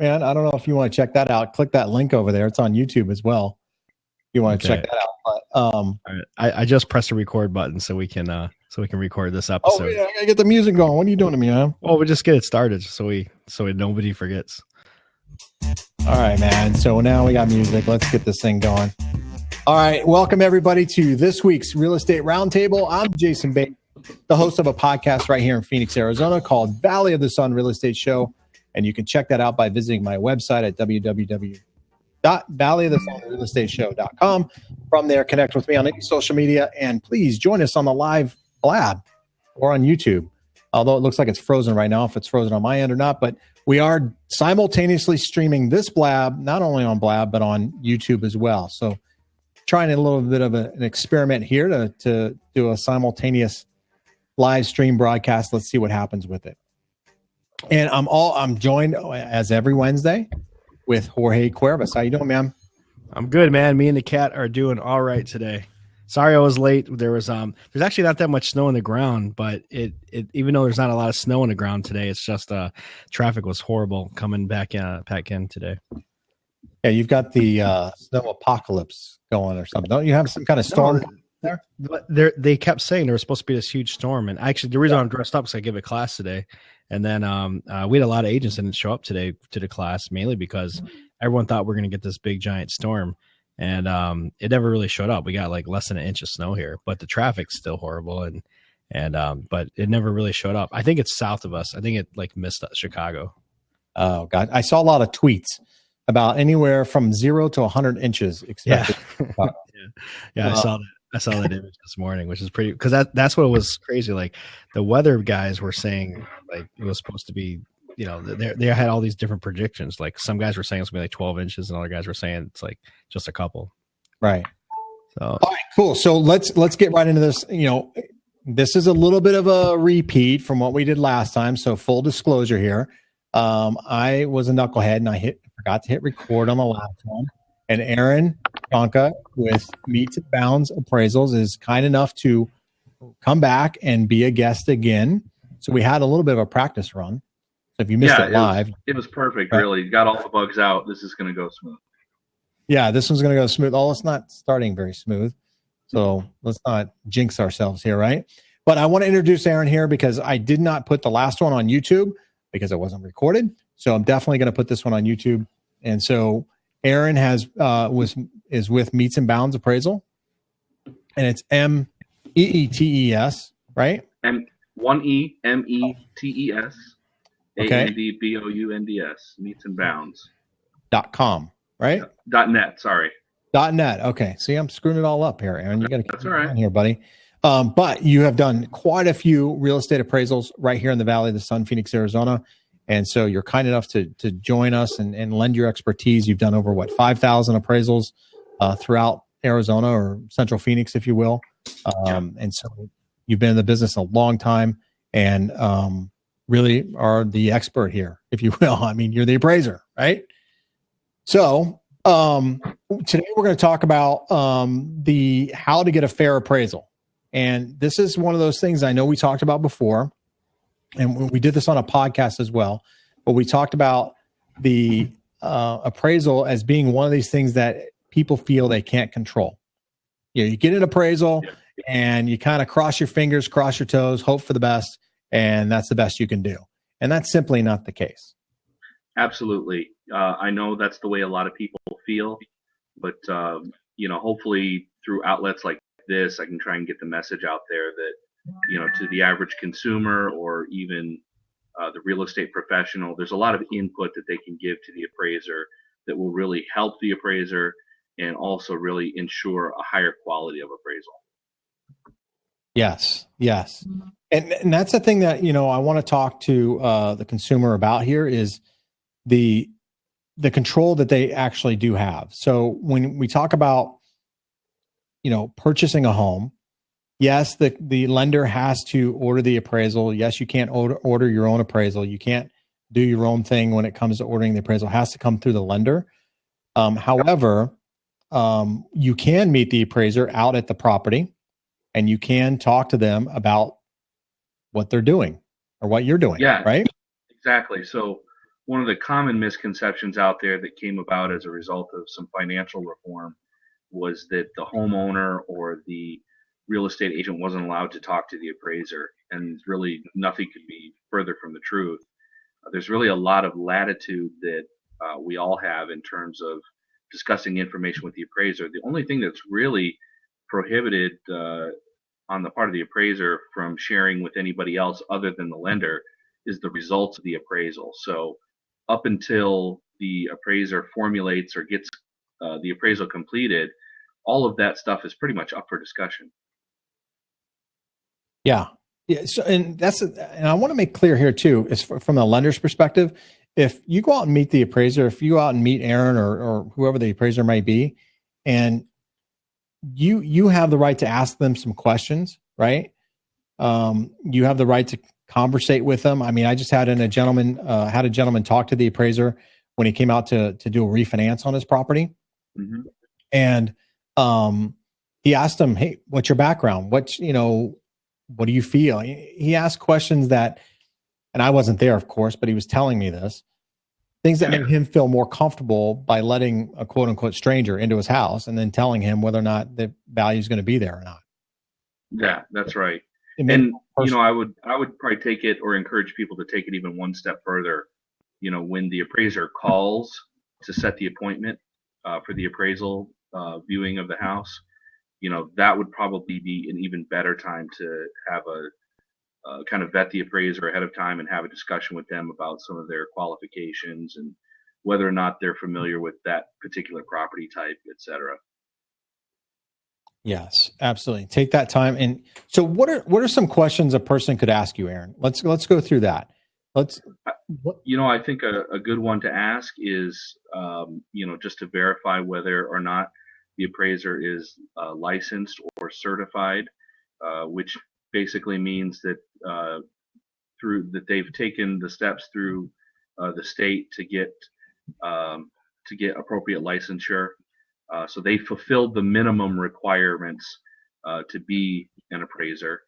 man. I don't know if you want to check that out. Click that link over there. It's on YouTube as well. If you want to check that out. But, all right. I just pressed the record button so we can record this episode. Oh yeah, I gotta get the music going. What are you doing to me, man? Well, we just get it started so nobody forgets. All right, man. So now we got music. Let's get this thing going. All right. Welcome everybody to this week's Real Estate Roundtable. I'm Jayson Bates, the host of a podcast right here in Phoenix, Arizona called Valley of the Sun Real Estate Show. And you can check that out by visiting my website at www.valleyofthesunrealestateshow.com. From there, connect with me on any social media, and please join us on the live Blab or on YouTube. Although it looks like it's frozen right now, if it's frozen on my end or not. But we are simultaneously streaming this Blab, not only on Blab, but on YouTube as well. So trying a little bit of an experiment here to do a simultaneous live stream broadcast. Let's see what happens with it. And I'm joined as every Wednesday with Jorge Cuervas. How you doing, man? I'm good, man. Me and the cat are doing all right today. Sorry I was late. There's actually not that much snow on the ground, but it even though there's not a lot of snow on the ground today, it's just traffic was horrible coming back in today. Yeah, you've got the snow apocalypse going or something. Don't you have some kind of storm there? They kept saying there was supposed to be this huge storm, and actually the reason I'm dressed up is I give a class today, and then we had a lot of agents that didn't show up today to the class, mainly because everyone thought we're going to get this big giant storm, and it never really showed up. We got like less than an inch of snow here, but the traffic's still horrible, and but it never really showed up. I think it's south of us. I think it like missed Chicago. Oh God, I saw a lot of tweets about anywhere from 0 to 100 inches expected. Yeah. I saw that image this morning, which is pretty, because that's what was crazy. Like the weather guys were saying, like it was supposed to be, they had all these different predictions. Like some guys were saying it's gonna be like 12 inches, and other guys were saying it's like just a couple. Right. So all right, cool. So let's get right into this. This is a little bit of a repeat from what we did last time. So full disclosure here. I was a knucklehead and I forgot to hit record on the last one. And Aaron Tonka with Meets and Bounds Appraisals is kind enough to come back and be a guest again. So we had a little bit of a practice run. So if you missed it live. It was perfect, really. You got all the bugs out. This is going to go smooth. Yeah, this one's going to go smooth. Oh, it's not starting very smooth. So let's not jinx ourselves here, right? But I want to introduce Aaron here because I did not put the last one on YouTube because it wasn't recorded. So I'm definitely going to put this one on YouTube. And so Aaron is with Meets and Bounds Appraisal, and it's MEETES, right? MEETES, ANDBOUNDS, Meets and Bounds. .com, right? .net, sorry. .net. Okay. See, I'm screwing it all up here, Aaron. You got to keep That's all right on here, buddy. But you have done quite a few real estate appraisals right here in the Valley of the Sun, Phoenix, Arizona. And so you're kind enough to join us and lend your expertise. You've done over 5,000 appraisals throughout Arizona or Central Phoenix, if you will. And so you've been in the business a long time and really are the expert here, if you will. I mean, you're the appraiser, right? So today we're going to talk about how to get a fair appraisal. And this is one of those things I know we talked about before. And we did this on a podcast as well, but we talked about the appraisal as being one of these things that people feel they can't control. You get an appraisal and you kind of cross your fingers, cross your toes, hope for the best, and that's the best you can do. And that's simply not the case. Absolutely. I know that's the way a lot of people feel, but hopefully through outlets like this, I can try and get the message out there that, to the average consumer or even the real estate professional, there's a lot of input that they can give to the appraiser that will really help the appraiser and also really ensure a higher quality of appraisal. Yes. And that's the thing that, I want to talk to the consumer about here is the control that they actually do have. So when we talk about, purchasing a home, yes, the lender has to order the appraisal. Yes, you can't order your own appraisal. You can't do your own thing when it comes to ordering the appraisal. It has to come through the lender. However, you can meet the appraiser out at the property and you can talk to them about what they're doing or what you're doing. Yeah, right? Exactly. So one of the common misconceptions out there that came about as a result of some financial reform was that the homeowner or the real estate agent wasn't allowed to talk to the appraiser, and really nothing could be further from the truth. There's really a lot of latitude that we all have in terms of discussing information with the appraiser. The only thing that's really prohibited on the part of the appraiser from sharing with anybody else other than the lender is the results of the appraisal. So up until the appraiser formulates or gets the appraisal completed, all of that stuff is pretty much up for discussion. Yeah. Yeah. So, and I want to make clear here too, is from the lender's perspective, if you go out and meet the appraiser, if you go out and meet Aaron or whoever the appraiser might be, and you have the right to ask them some questions, right? You have the right to conversate with them. I mean, I just had a gentleman talk to the appraiser when he came out to do a refinance on his property. Mm-hmm. And he asked him, "Hey, what's your background? What do you feel?" He asked questions that, and I wasn't there, of course, but he was telling me this, things that made him feel more comfortable by letting a quote unquote stranger into his house and then telling him whether or not the value is going to be there or not. Yeah, that's right. And I would probably take it, or encourage people to take it even one step further. When the appraiser calls to set the appointment for the appraisal viewing of the house, that would probably be an even better time to have a kind of vet the appraiser ahead of time and have a discussion with them about some of their qualifications and whether or not they're familiar with that particular property type, et cetera. Yes, absolutely. Take that time. And so what are some questions a person could ask you, Aaron? Let's go through that. I think a good one to ask is, just to verify whether or not the appraiser is licensed or certified, which basically means that that they've taken the steps through the state to get appropriate licensure. So they fulfilled the minimum requirements to be an appraiser.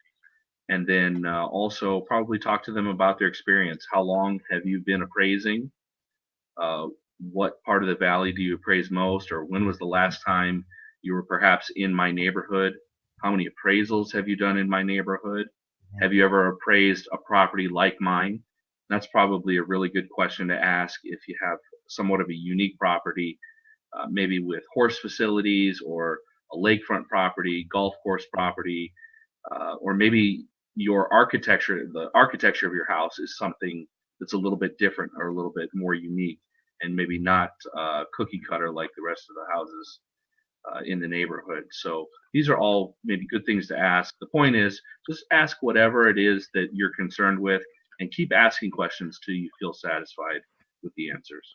And then also probably talk to them about their experience. How long have you been appraising? What part of the valley do you appraise most? Or when was the last time you were perhaps in my neighborhood? How many appraisals have you done in my neighborhood? Have you ever appraised a property like mine? That's probably a really good question to ask if you have somewhat of a unique property, maybe with horse facilities or a lakefront property, golf course property, or maybe the architecture of your house is something that's a little bit different or a little bit more unique and maybe not cookie cutter like the rest of the houses in the neighborhood. So these are all maybe good things to ask. The point is, just ask whatever it is that you're concerned with and keep asking questions till you feel satisfied with the answers.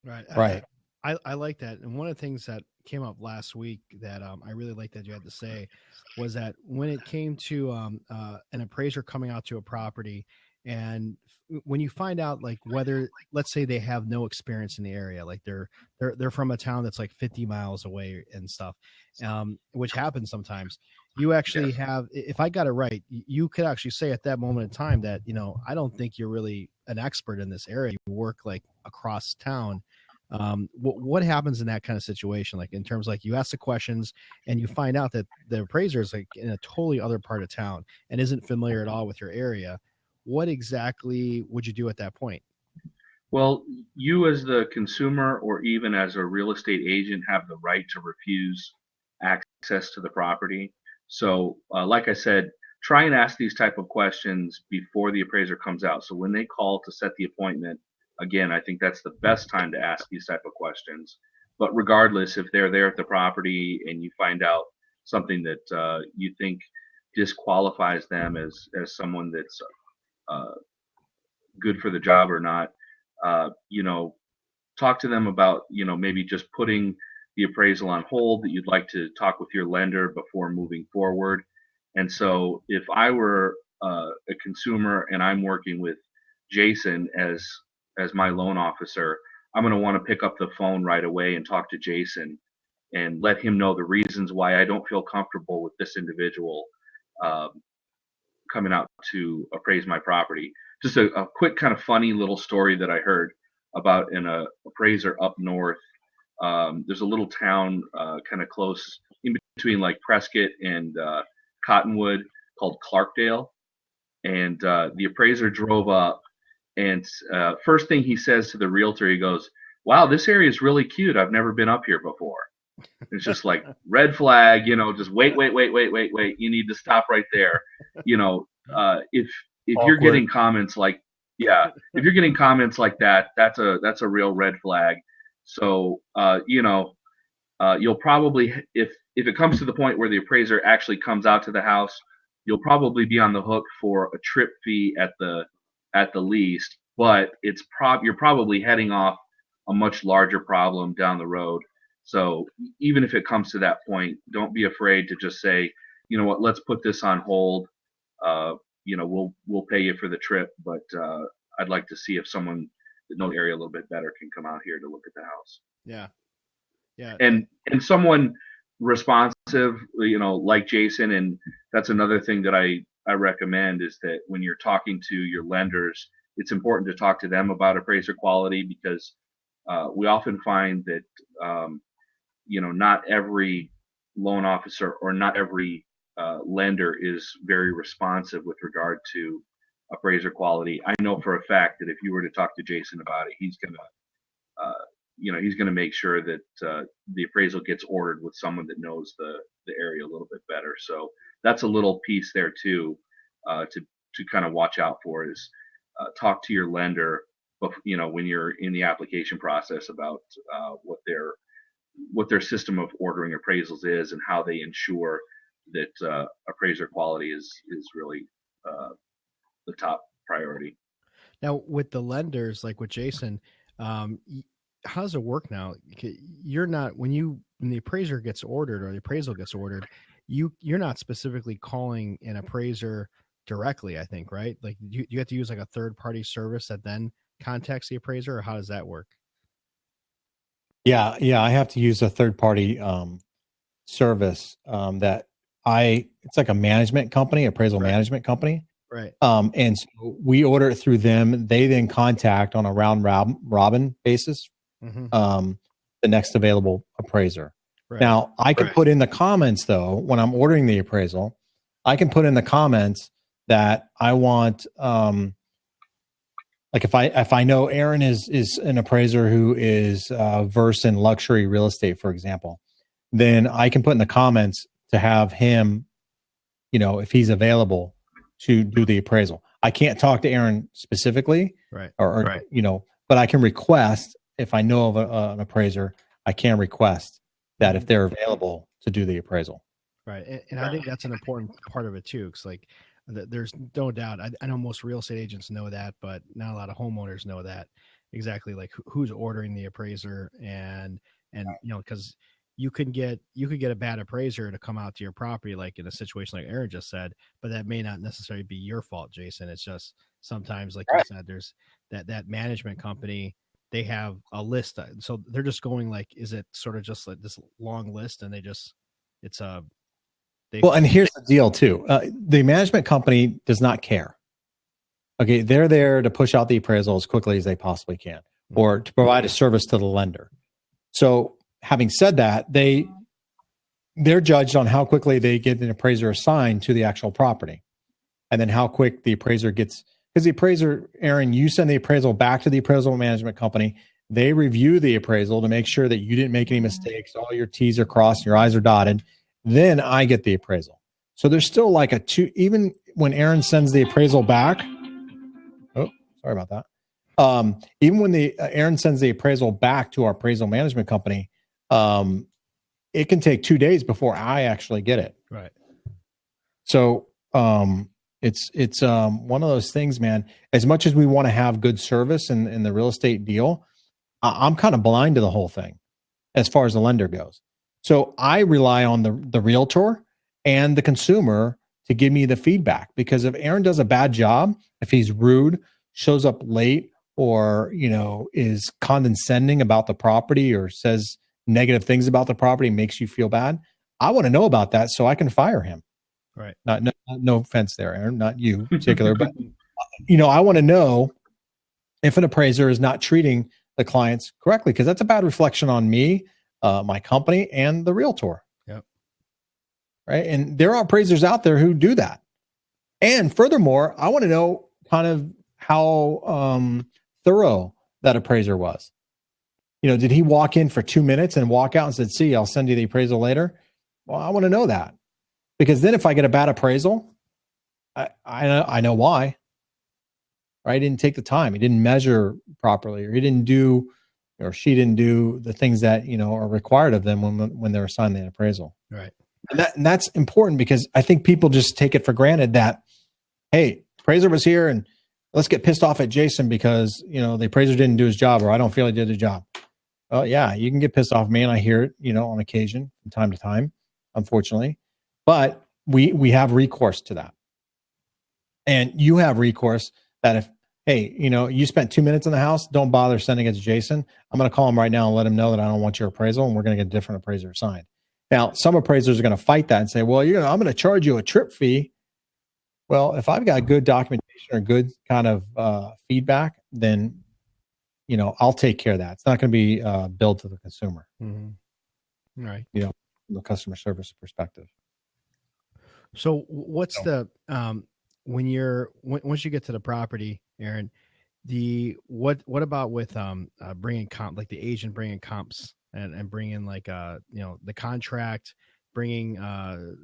Right. I like that. And one of the things that came up last week that I really like that you had to say was that when it came to an appraiser coming out to a property, and when you find out like whether, let's say they have no experience in the area, like they're from a town that's like 50 miles away and stuff, which happens sometimes, you actually have, if I got it right, you could actually say at that moment in time that, I don't think you're really an expert in this area. You work like across town. What happens in that kind of situation? Like in terms, like you ask the questions and you find out that the appraiser is like in a totally other part of town and isn't familiar at all with your area. What exactly would you do at that point? Well, you as the consumer or even as a real estate agent have the right to refuse access to the property. So like I said, try and ask these type of questions before the appraiser comes out. So when they call to set the appointment, again, I think that's the best time to ask these type of questions. But regardless, if they're there at the property and you find out something that you think disqualifies them as someone that's good for the job or not, talk to them about, maybe just putting the appraisal on hold, that you'd like to talk with your lender before moving forward. And so if I were a consumer and I'm working with Jayson as my loan officer, I'm going to want to pick up the phone right away and talk to Jayson and let him know the reasons why I don't feel comfortable with this individual coming out to appraise my property. Just a quick kind of funny little story that I heard about an appraiser up north. There's a little town kind of close in between like Prescott and Cottonwood called Clarkdale. And the appraiser drove up, and first thing he says to the realtor, he goes, "Wow, this area is really cute. I've never been up here before." It's just like red flag, just wait. You need to stop right there. If you're getting comments like, if you're getting comments like that, that's a real red flag. So, you'll probably, if it comes to the point where the appraiser actually comes out to the house, you'll probably be on the hook for a trip fee at the least, but you're probably heading off a much larger problem down the road. So even if it comes to that point, don't be afraid to just say, you know what, let's put this on hold. We'll pay you for the trip, but I'd like to see if someone that knows the area a little bit better can come out here to look at the house. Yeah. Yeah. And someone responsive, like Jayson. And that's another thing that I recommend is that when you're talking to your lenders, it's important to talk to them about appraiser quality, because we often find that, not every loan officer or not every lender is very responsive with regard to appraiser quality. I know for a fact that if you were to talk to Jayson about it, he's gonna make sure that the appraisal gets ordered with someone that knows the area a little bit better. So that's a little piece there too, to kind of watch out for, is talk to your lender, when you're in the application process about what their system of ordering appraisals is and how they ensure that appraiser quality is really the top priority. Now, with the lenders, like with Jayson, how does it work now? You're not, when the appraiser gets ordered or the appraisal gets ordered, you're not specifically calling an appraiser directly, I think, right? Like you have to use like a third party service that then contacts the appraiser, or how does that work? Yeah. I have to use a third party service it's like a management company, appraisal management company. Right. And so we order it through them. They then contact on a round robin basis, the next available appraiser. Right. Now I can put in the comments though, when I'm ordering the appraisal, I can put in the comments that I want, like if I know Aaron is an appraiser who is versed in luxury real estate, for example, then I can put in the comments to have him, if he's available to do the appraisal. I can't talk to Aaron specifically, right? Or but I can request, if I know of an appraiser, I can request that if they're available to do the appraisal. Right, and I think that's an important part of it too, because like there's no doubt. I know most real estate agents know that, but not a lot of homeowners know that exactly. Like who's ordering the appraiser, and because you could get a bad appraiser to come out to your property, like in a situation like Aaron just said, but that may not necessarily be your fault, Jayson. It's just sometimes, like you said, there's that management company, they have a list. So they're just going like, is it sort of just like this long list, and and here's the deal too. The management company does not care. Okay. They're there to push out the appraisal as quickly as they possibly can, or to provide a service to the lender. So having said that, they're judged on how quickly they get an appraiser assigned to the actual property, and then how quick the appraiser gets. Because the appraiser, Aaron, you send the appraisal back to the appraisal management company. They review the appraisal to make sure that you didn't make any mistakes, all your T's are crossed, your I's are dotted. Then I get the appraisal. So there's still like even when Aaron sends the appraisal back. Oh, sorry about that. Even when Aaron sends the appraisal back to our appraisal management company, it can take 2 days before I actually get it. Right. So it's one of those things, man. As much as we want to have good service in the real estate deal, I'm kind of blind to the whole thing as far as the lender goes. So I rely on the realtor and the consumer to give me the feedback, because if Aaron does a bad job, if he's rude, shows up late, or, is condescending about the property, or says negative things about the property, makes you feel bad, I want to know about that so I can fire him. Right. No offense there, Aaron, not you in particular, but I want to know if an appraiser is not treating the clients correctly, because that's a bad reflection on me, my company, and the realtor. Yep. Right. And there are appraisers out there who do that. And furthermore, I want to know kind of how thorough that appraiser was. Did he walk in for 2 minutes and walk out and said, "See, I'll send you the appraisal later"? Well, I want to know that, because then if I get a bad appraisal, I know why. Right? He didn't take the time. He didn't measure properly, or he didn't do, or she didn't do the things that are required of them when they're assigned the appraisal. Right. And that's important, because I think people just take it for granted that, hey, appraiser was here and let's get pissed off at Jayson because the appraiser didn't do his job, or I don't feel he did his job. Well, yeah, you can get pissed off at me, and I hear it, on occasion, from time to time, unfortunately. But we have recourse to that, and you have recourse that if, hey, you spent 2 minutes in the house, don't bother sending it to Jayson. I'm going to call him right now and let him know that I don't want your appraisal, and we're going to get a different appraiser assigned. Now, some appraisers are going to fight that and say, well, I'm going to charge you a trip fee. Well, if I've got good documentation or good kind of feedback, then I'll take care of that. It's not going to be billed to the consumer. Mm-hmm. Right. From the customer service perspective. So what's the once you get to the property, Aaron, what about with bringing comp, like the agent bringing comps and bringing like the contract, bringing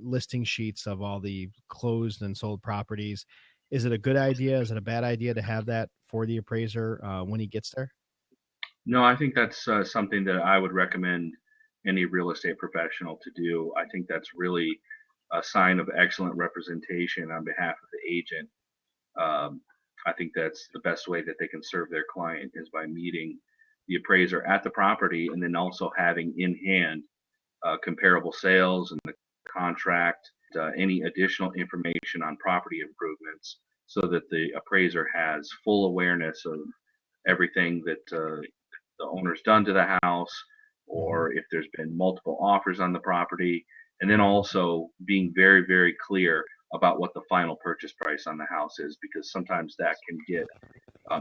listing sheets of all the closed and sold properties? Is it a good idea? Is it a bad idea to have that for the appraiser when he gets there? No, I think that's something that I would recommend any real estate professional to do. I think that's really a sign of excellent representation on behalf of the agent. I think that's the best way that they can serve their client, is by meeting the appraiser at the property, and then also having in hand comparable sales and the contract, any additional information on property improvements, so that the appraiser has full awareness of everything that the owner's done to the house, or if there's been multiple offers on the property, and then also being very, very clear about what the final purchase price on the house is, because sometimes that can get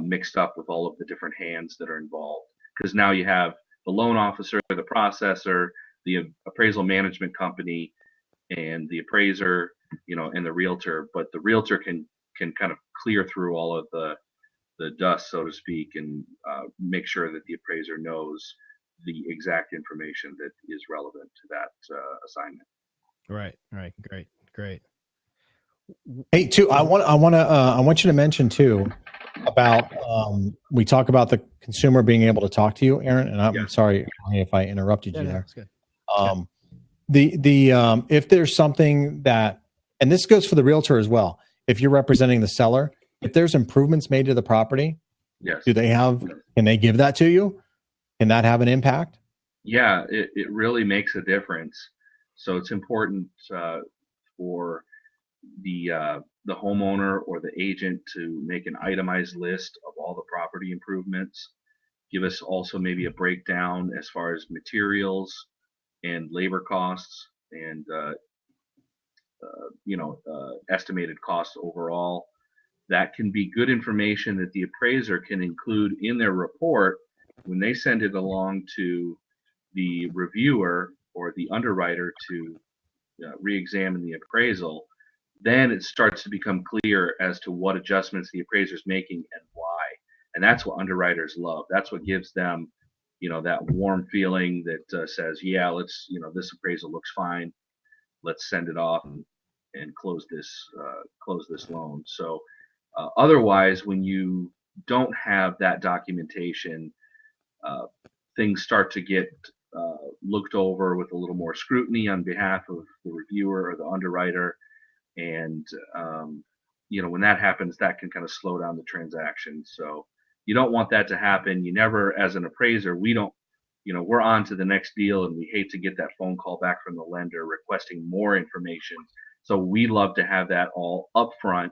mixed up with all of the different hands that are involved. Because now you have the loan officer, the processor, the appraisal management company, and the appraiser, and the realtor. But the realtor can kind of clear through all of the dust, so to speak, and make sure that the appraiser knows the exact information that is relevant to that assignment. Right. Great. Hey, too, I want you to mention too about we talk about the consumer being able to talk to you, Aaron, and I'm sorry if I interrupted you there. That's good. If there's something that, and this goes for the realtor as well, if you're representing the seller, if there's improvements made to the property, Yes. Can they give that to you? Can that have an impact? Yeah, it really makes a difference. So it's important for the homeowner or the agent to make an itemized list of all the property improvements. Give us also maybe a breakdown as far as materials and labor costs, and estimated costs overall. That can be good information that the appraiser can include in their report when they send it along to the reviewer or the underwriter to re-examine the appraisal. Then it starts to become clear as to what adjustments the appraiser is making and why. And that's what underwriters love. That's what gives them, that warm feeling that says, yeah, let's, this appraisal looks fine. Let's send it off and close this loan. So otherwise, when you don't have that documentation, things start to get looked over with a little more scrutiny on behalf of the reviewer or the underwriter. And, when that happens, that can kind of slow down the transaction. So you don't want that to happen. You never, as an appraiser, we don't, we're on to the next deal, and we hate to get that phone call back from the lender requesting more information. So we love to have that all upfront,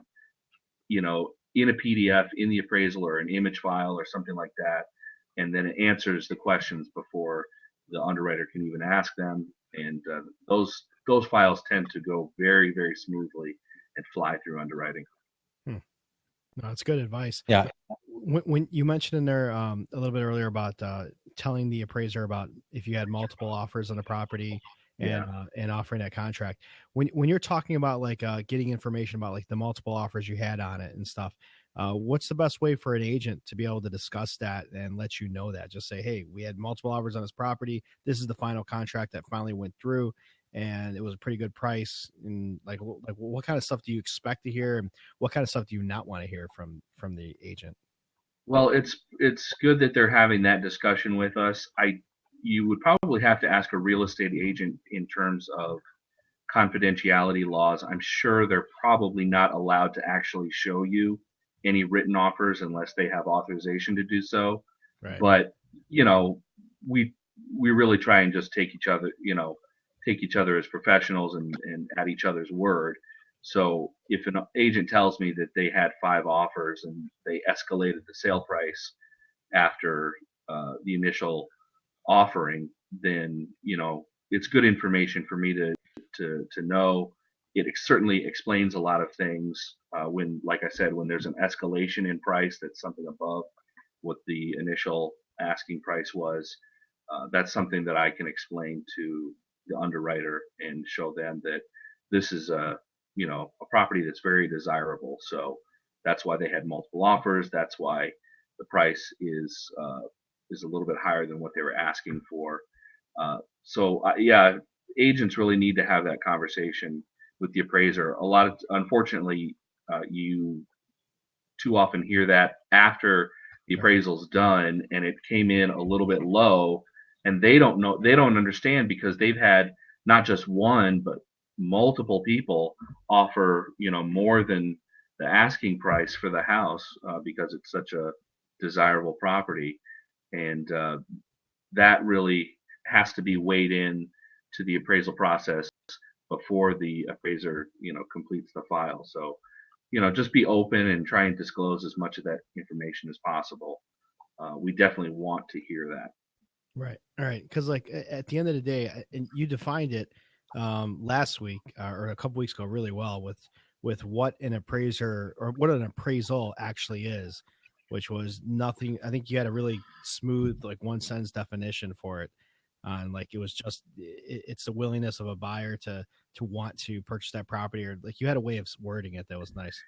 in a PDF, in the appraisal, or an image file or something like that. And then it answers the questions before the underwriter can even ask them. And those those files tend to go very, very smoothly and fly through underwriting. No, that's good advice. Yeah. When you mentioned in there a little bit earlier about telling the appraiser about if you had multiple offers on a property and offering that contract, when you're talking about like getting information about like the multiple offers you had on it and stuff, what's the best way for an agent to be able to discuss that and let you know that? Just say, hey, we had multiple offers on this property. This is the final contract that finally went through, and it was a pretty good price. And like what kind of stuff do you expect to hear, and what kind of stuff do you not want to hear from the agent? Well, it's good that they're having that discussion with us. You would probably have to ask a real estate agent in terms of confidentiality laws. I'm sure they're probably not allowed to actually show you any written offers unless they have authorization to do so. Right. But we really try and just take each other as professionals and at each other's word. So if an agent tells me that they had 5 offers and they escalated the sale price after the initial offering, then it's good information for me to know. It certainly explains a lot of things when, like I said, when there's an escalation in price that's something above what the initial asking price was. That's something that I can explain to the underwriter and show them that this is a property that's very desirable. So that's why they had multiple offers. That's why the price is a little bit higher than what they were asking for. Agents really need to have that conversation with the appraiser. Unfortunately, you too often hear that after the appraisal's done and it came in a little bit low, and they don't understand because they've had not just one but multiple people offer more than the asking price for the house because it's such a desirable property, and that really has to be weighed in to the appraisal process before the appraiser completes the file. So just be open and try and disclose as much of that information as possible. We definitely want to hear that. Right. All right. Because like at the end of the day, and you defined it last week or a couple weeks ago really well with what an appraiser or what an appraisal actually is, which was nothing. I think you had a really smooth, like one sentence definition for it. And like, it was just, it's the willingness of a buyer to want to purchase that property, or like you had a way of wording it that was nice.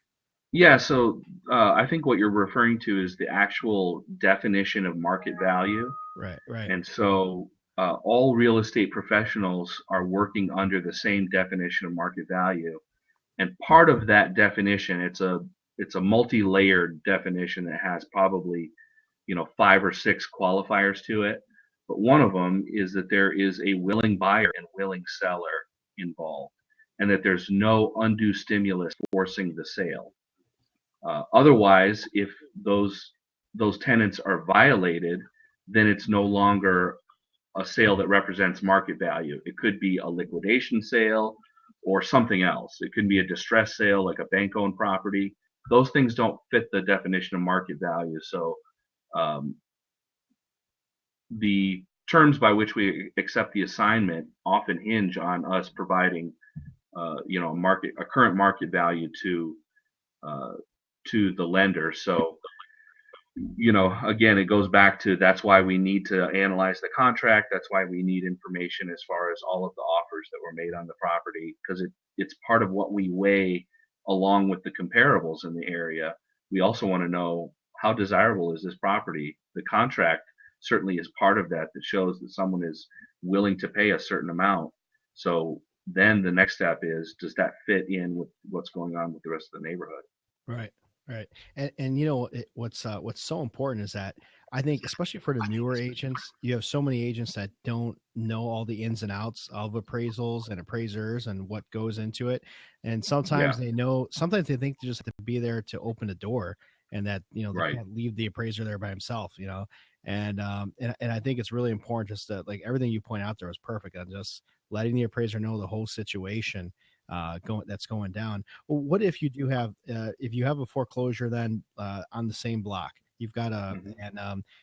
Yeah. So I think what you're referring to is the actual definition of market value. Right. Right. And so all real estate professionals are working under the same definition of market value. And part of that definition, it's a multi-layered definition that has probably 5 or 6 qualifiers to it. But one of them is that there is a willing buyer and willing seller involved, and that there's no undue stimulus forcing the sale. Otherwise, if those tenets are violated, then it's no longer a sale that represents market value. It could be a liquidation sale or something else. It could be a distress sale like a bank-owned property. Those things don't fit the definition of market value. So the terms by which we accept the assignment often hinge on us providing a current market value to the lender. So again, it goes back to, that's why we need to analyze the contract. That's why we need information as far as all of the offers that were made on the property, because it's part of what we weigh along with the comparables in the area. We also want to know, how desirable is this property? The contract certainly is part of that shows that someone is willing to pay a certain amount. So then the next step is, does that fit in with what's going on with the rest of the neighborhood? Right. Right. And what's so important is that I think, especially for the newer agents, you have so many agents that don't know all the ins and outs of appraisals and appraisers and what goes into it. And sometimes sometimes they think they just have to be there to open the door, and that, they can't leave the appraiser there by himself, and I think it's really important just to, like, everything you point out there was perfect, and just letting the appraiser know the whole situation that's going down. Well, what if you do have if you have a foreclosure then on the same block, you've got a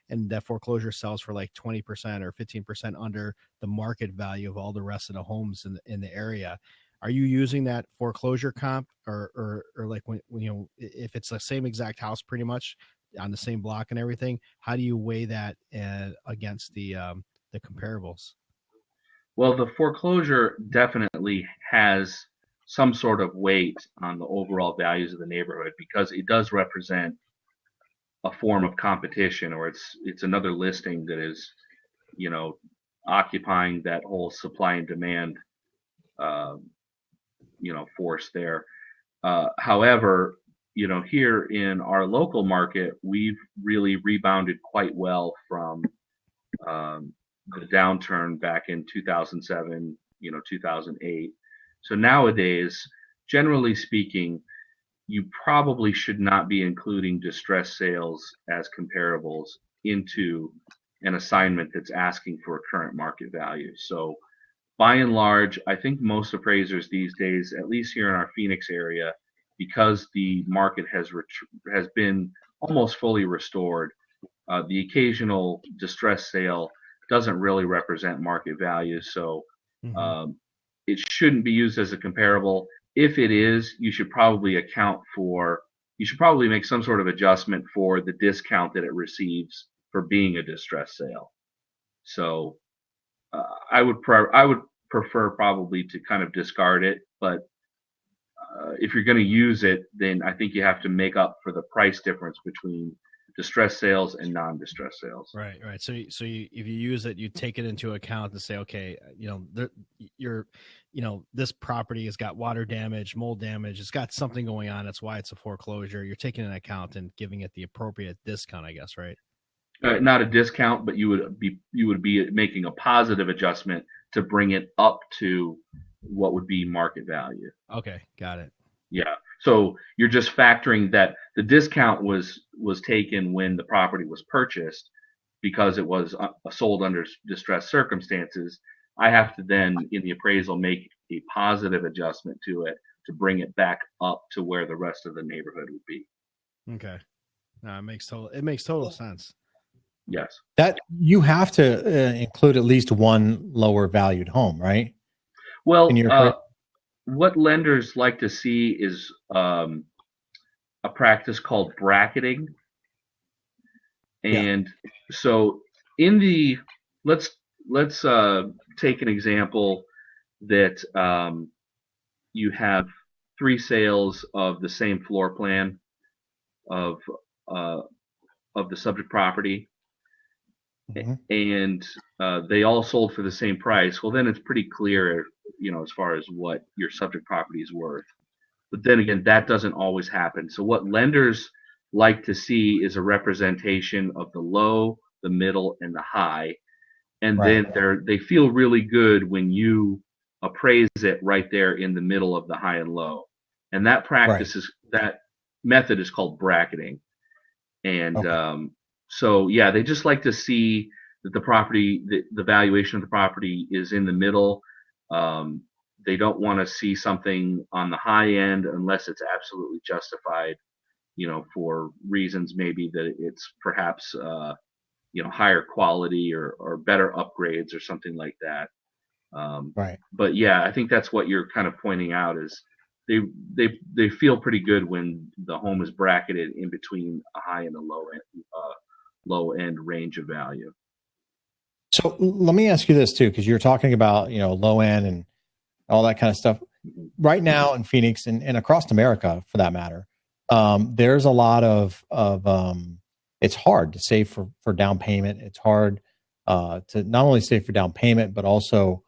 and that foreclosure sells for like 20% or 15% under the market value of all the rest of the homes in the area. Are you using that foreclosure comp or like when if it's the same exact house pretty much on the same block and everything, how do you weigh that against the comparables? Well, the foreclosure definitely has some sort of weight on the overall values of the neighborhood because it does represent a form of competition, or it's another listing that is, occupying that whole supply and demand, force there. However, here in our local market, we've really rebounded quite well from the downturn back in 2007, 2008. So nowadays, generally speaking, you probably should not be including distressed sales as comparables into an assignment that's asking for a current market value. So by and large, I think most appraisers these days, at least here in our Phoenix area, because the market has been almost fully restored, the occasional distressed sale doesn't really represent market value. So it shouldn't be used as a comparable. If it is, you should probably make some sort of adjustment for the discount that it receives for being a distressed sale. So I would prefer probably to kind of discard it, but if you're going to use it, then I think you have to make up for the price difference between distressed sales and non-distressed sales. Right. So if you use it, you take it into account and say, okay, this property has got water damage, mold damage, it's got something going on. That's why it's a foreclosure. You're taking into account and giving it the appropriate discount, I guess, right? Not a discount, but you would be making a positive adjustment to bring it up to what would be market value. Okay, got it. Yeah. So you're just factoring that the discount was taken when the property was purchased because it was sold under distressed circumstances. I have to then, in the appraisal, make a positive adjustment to it to bring it back up to where the rest of the neighborhood would be. Okay. No, it makes total sense. Yes. That you have to include at least one lower valued home, right? Well, what lenders like to see is a practice called bracketing. And so let's take an example that you have 3 sales of the same floor plan of the subject property, and they all sold for the same price. Well, then it's pretty clear, as far as what your subject property is worth. But then again, that doesn't always happen. So what lenders like to see is a representation of the low, the middle, and the high. And then they feel really good when you appraise it right there in the middle of the high and low. And that that method is called bracketing. And so yeah, they just like to see that the property, the valuation of the property is in the middle. They don't want to see something on the high end unless it's absolutely justified, for reasons maybe that it's perhaps higher quality or better upgrades or something like that. But yeah, I think that's what you're kind of pointing out is they feel pretty good when the home is bracketed in between a high and a low end range of value. So let me ask you this too, because you're talking about low end and all that kind of stuff. Right now in Phoenix and across America, for that matter, there's a lot of it's hard to save for down payment. It's hard to not only save for down payment, but also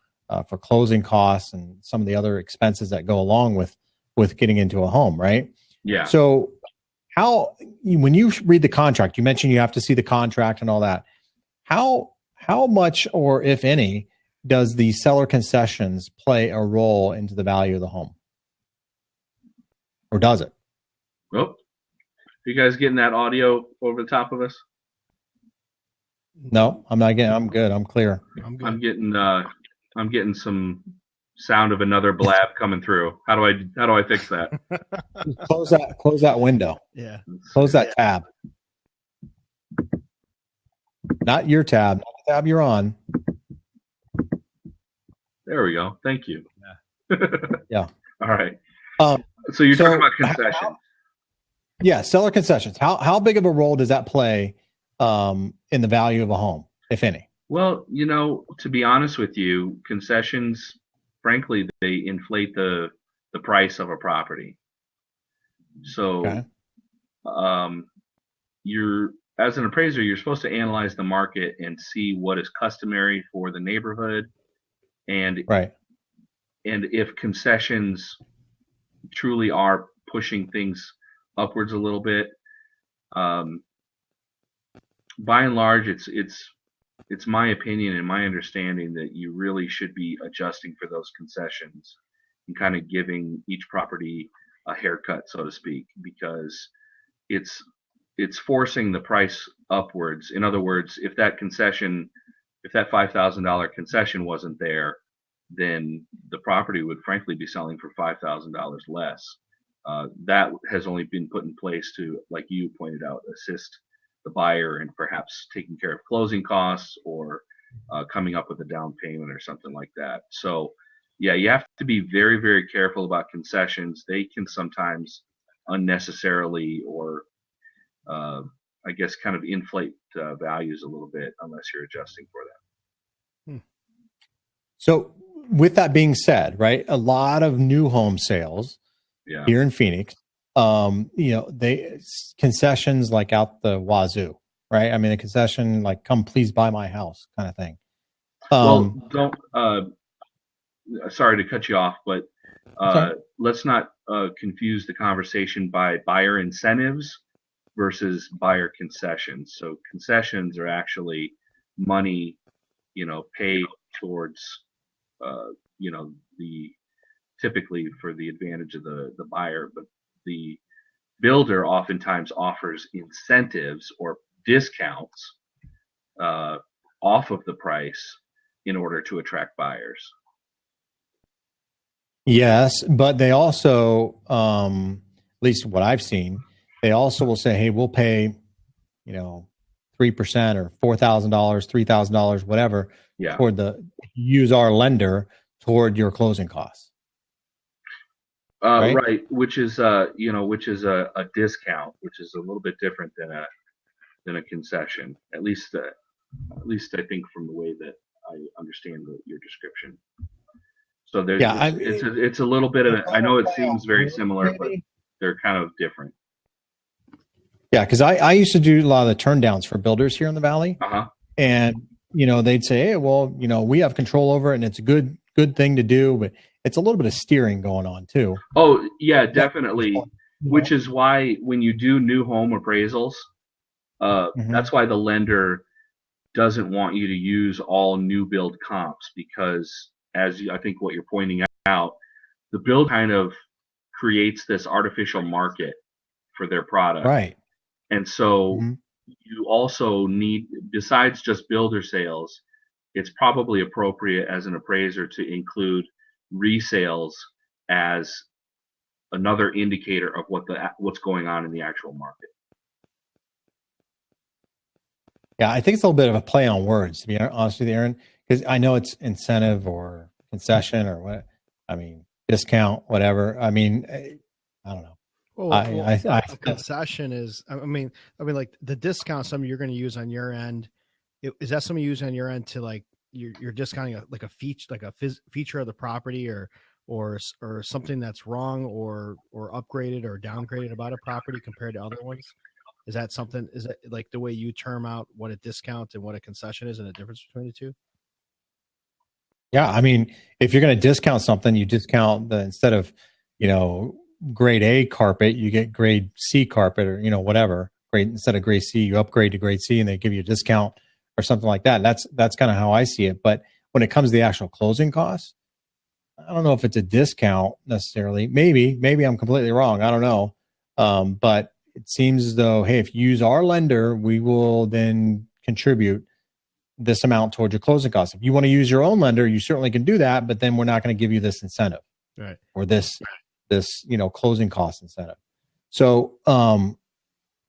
for closing costs and some of the other expenses that go along with getting into a home, right? Yeah. So when you read the contract, you mentioned you have to see the contract and all that. How much, or if any, does the seller concessions play a role into the value of the home? Or does it? Oh, you guys getting that audio over the top of us? No, I'm not getting. I'm good. I'm clear. I'm getting some sound of another blab coming through. How do I fix that? Close that window. Yeah. Close that tab. not your tab, not the tab you're on. There we go. Thank you. Yeah. All right. So you're talking about concessions. Yeah, seller concessions. How big of a role does that play in the value of a home, if any? Well, to be honest with you, concessions, frankly, they inflate the price of a property. So, Okay. you're as an appraiser, you're supposed to analyze the market and see what is customary for the neighborhood, and Right. and if concessions truly are pushing things upwards a little bit. By and large, it's my opinion and my understanding that you really should be adjusting for those concessions and kind of giving each property a haircut, so to speak, because it's forcing the price upwards. In other words, if that $5,000 concession wasn't there, then the property would frankly be selling for $5,000 less. That has only been put in place to, like you pointed out, assist the buyer in perhaps taking care of closing costs or coming up with a down payment or something like that. So, yeah, you have to be very, very careful about concessions. They can sometimes unnecessarily or I guess kind of inflate values a little bit unless you're adjusting for that. So with that being said, right, a lot of new home sales here in Phoenix, they concessions like out the wazoo, right? I mean, a concession like "come please buy my house" kind of thing. Well, don't. Sorry to cut you off, but let's not confuse the conversation by buyer incentives versus buyer concessions. So concessions are actually money, paid towards, the typically for the advantage of the buyer, but the builder oftentimes offers incentives or discounts off of the price in order to attract buyers. Yes, but they also, at least what I've seen, they also will say, "Hey, we'll pay, 3% or $4,000, $3,000, whatever, toward use our lender toward your closing costs." Right, which is a discount, which is a little bit different than a concession. At least I think from the way that I understand your description. So there's it's a little bit of, I know it seems very similar, but they're kind of different. Yeah, because I used to do a lot of the turn downs for builders here in the Valley. And, they'd say, "Hey, well, we have control over it and it's a good thing to do, but it's a little bit of steering going on too." Oh, yeah, definitely. Which is why when you do new home appraisals, that's why the lender doesn't want you to use all new build comps, because I think what you're pointing out, the build kind of creates this artificial market for their product. Right. And so you also need, besides just builder sales, it's probably appropriate as an appraiser to include resales as another indicator of what's going on in the actual market. Yeah, I think it's a little bit of a play on words, to be honest with you, Aaron, because I know it's incentive or concession or what. I mean, discount, whatever. I mean, I don't know. Well, concession is, I mean, like the discount, something you're going to use on your end. Is that something you use on your end to like you're discounting a feature, like a feature of the property or something that's wrong or upgraded or downgraded about a property compared to other ones? Is that something? Is that like the way you term out what a discount and what a concession is and the difference between the two? Yeah, I mean, if you're going to discount something, you discount instead of grade A carpet, you get grade C carpet or whatever. Instead of grade C, you upgrade to grade C, and they give you a discount or something like that. That's kind of how I see it. But when it comes to the actual closing costs, I don't know if it's a discount necessarily. Maybe I'm completely wrong. I don't know. But it seems as though, hey, if you use our lender, we will then contribute this amount towards your closing costs. If you want to use your own lender, you certainly can do that, but then we're not going to give you this incentive, or this closing cost incentive. So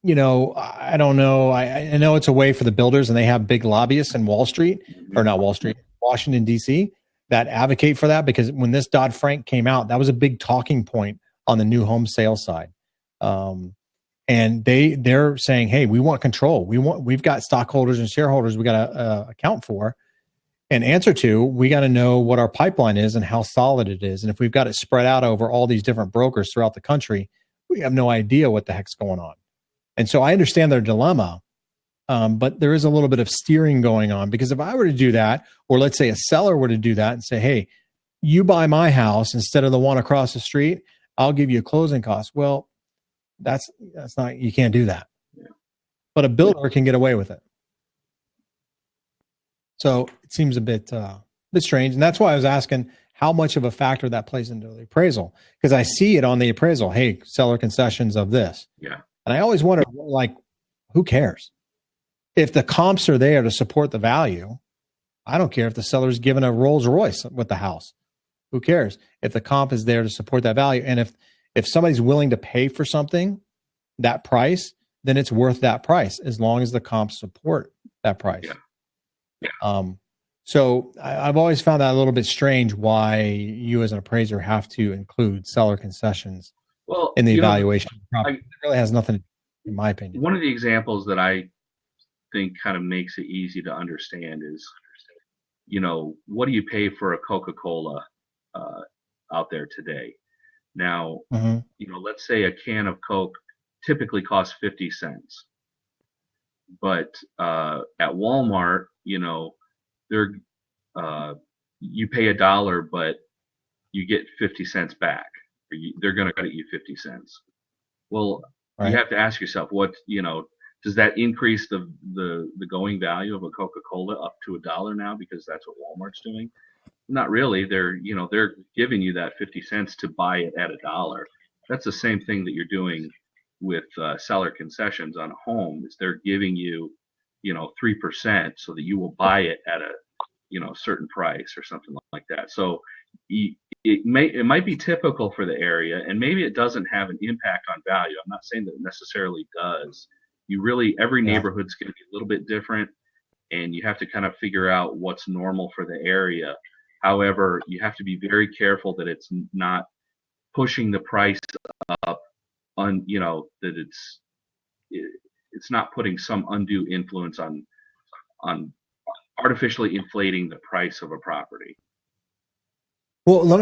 I don't know. I know it's a way for the builders, and they have big lobbyists in Wall Street, or not Wall Street, Washington, D.C., that advocate for that, because when this Dodd-Frank came out, that was a big talking point on the new home sales side. And they're saying, hey, we want control. We've got stockholders and shareholders we got to account for and answer to. We got to know what our pipeline is and how solid it is. And if we've got it spread out over all these different brokers throughout the country, we have no idea what the heck's going on. And so I understand their dilemma, but there is a little bit of steering going on, because if I were to do that, or let's say a seller were to do that and say, hey, you buy my house instead of the one across the street, I'll give you a closing cost. Well, that's not, you can't do that. Yeah. But a builder can get away with it. So it seems a bit strange. And that's why I was asking how much of a factor that plays into the appraisal, because I see it on the appraisal. Hey, seller concessions of this. Yeah. And I always wonder, like, who cares? If the comps are there to support the value, I don't care if the seller's given a Rolls Royce with the house. Who cares? If the comp is there to support that value. And if somebody's willing to pay for something, that price, then it's worth that price, as long as the comps support that price. Yeah. Yeah. So I've always found that a little bit strange, why you as an appraiser have to include seller concessions in the evaluation. It really has nothing to do, in my opinion. One of the examples that I think kind of makes it easy to understand is, what do you pay for a Coca-Cola out there today? Now, let's say a can of Coke typically costs 50 cents. But at Walmart, they're you pay $1, but you get 50 cents back. Or they're going to credit you 50 cents. Well, right. You have to ask yourself, does that increase the going value of a Coca-Cola up to $1 now because that's what Walmart's doing? Not really. They're giving you that 50 cents to buy it at $1. That's the same thing that you're doing with seller concessions on a home. Is they're giving you 3% so that you will buy it at a certain price or something like that. So it might be typical for the area, and maybe it doesn't have an impact on value. I'm not saying that it necessarily does. Every neighborhood's going to be a little bit different, and you have to kind of figure out what's normal for the area. However, you have to be very careful that it's not pushing the price up on, that it's not putting some undue influence on artificially inflating the price of a property. Well, let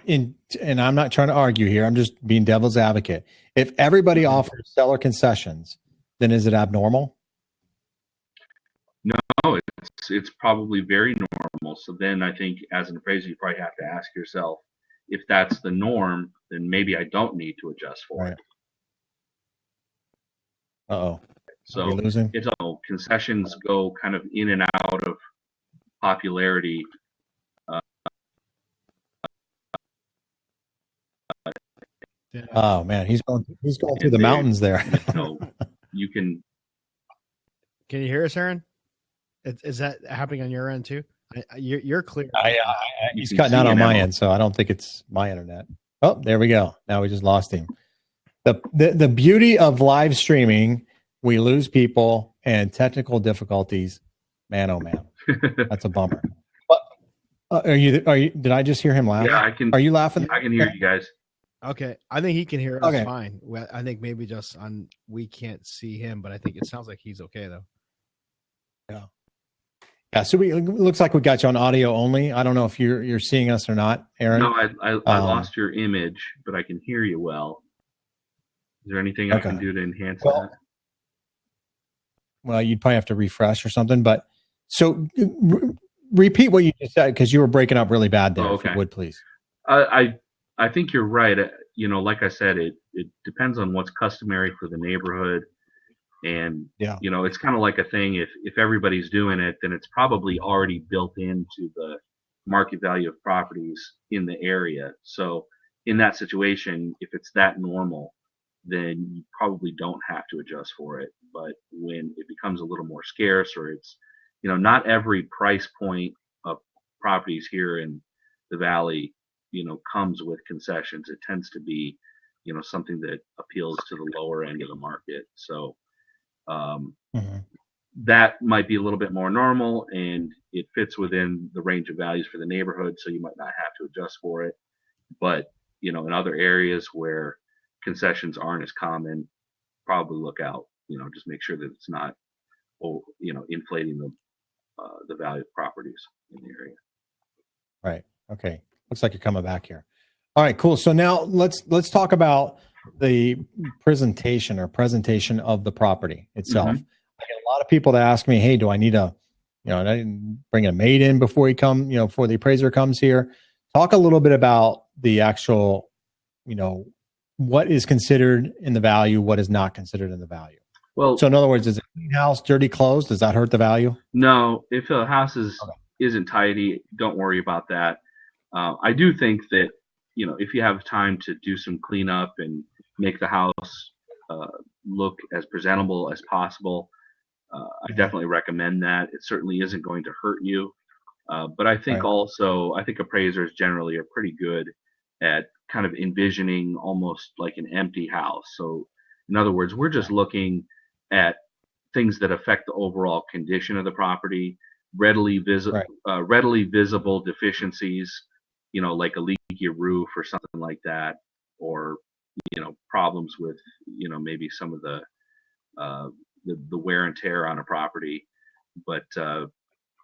me, and I'm not trying to argue here, I'm just being devil's advocate. If everybody offers seller concessions, then is it abnormal? No, it's probably very normal. So then I think as an appraiser, you probably have to ask yourself, if that's the norm, then maybe I don't need to adjust for it. Uh-oh. So it's concessions go kind of in and out of popularity. Oh man, he's going through the mountains there. You can. Can you hear us, Aaron? Is that happening on your end too? You're clear. He's cutting out on my end, so I don't think it's my internet. Oh, there we go. Now we just lost him. The beauty of live streaming, we lose people, and technical difficulties. Man, oh man, that's a bummer. But did I just hear him laugh? Yeah, I can. Are you laughing? I can hear you guys. Okay, I think he can hear us fine. I think maybe just we can't see him, but I think it sounds like he's okay though. Yeah. Yeah. So it looks like we got you on audio only. I don't know if you're seeing us or not, Aaron. No, I lost your image, but I can hear you well. Is there anything I can do to enhance that? Well, you'd probably have to refresh or something. But so repeat what you just said, because you were breaking up really bad there. If you would, please. I think you're right. Like I said, it depends on what's customary for the neighborhood. And, it's kind of like a thing. If everybody's doing it, then it's probably already built into the market value of properties in the area. So in that situation, if it's that normal, then you probably don't have to adjust for it. But when it becomes a little more scarce, or it's, not every price point of properties here in the Valley, comes with concessions. It tends to be, something that appeals to the lower end of the market. So Mhm. That might be a little bit more normal, and it fits within the range of values for the neighborhood, so you might not have to adjust for it. But in other areas where concessions aren't as common, probably look out. Just make sure that it's not, inflating the value of properties in the area. Right. Okay. Looks like you're coming back here. All right, cool. So now let's talk about the presentation of the property itself. Mhm. I get a lot of people that ask me, "Hey, do I need bring a maid in before before the appraiser comes here?" Talk a little bit about the actual, what is considered in the value, what is not considered in the value. Well, So in other words, is a clean house, dirty clothes, does that hurt the value? no, if a house Okay. isn't tidy, don't worry about that. I do think that if you have time to do some cleanup and make the house uh, look as presentable as possible, I definitely recommend that. It certainly isn't going to hurt you. But I think Right. I think appraisers generally are pretty good at kind of envisioning almost like an empty house. So, in other words, we're just looking at things that affect the overall condition of the property, Right. readily visible deficiencies, like a leaky roof or something like that, or problems with maybe some of uh, the wear and tear on a property. But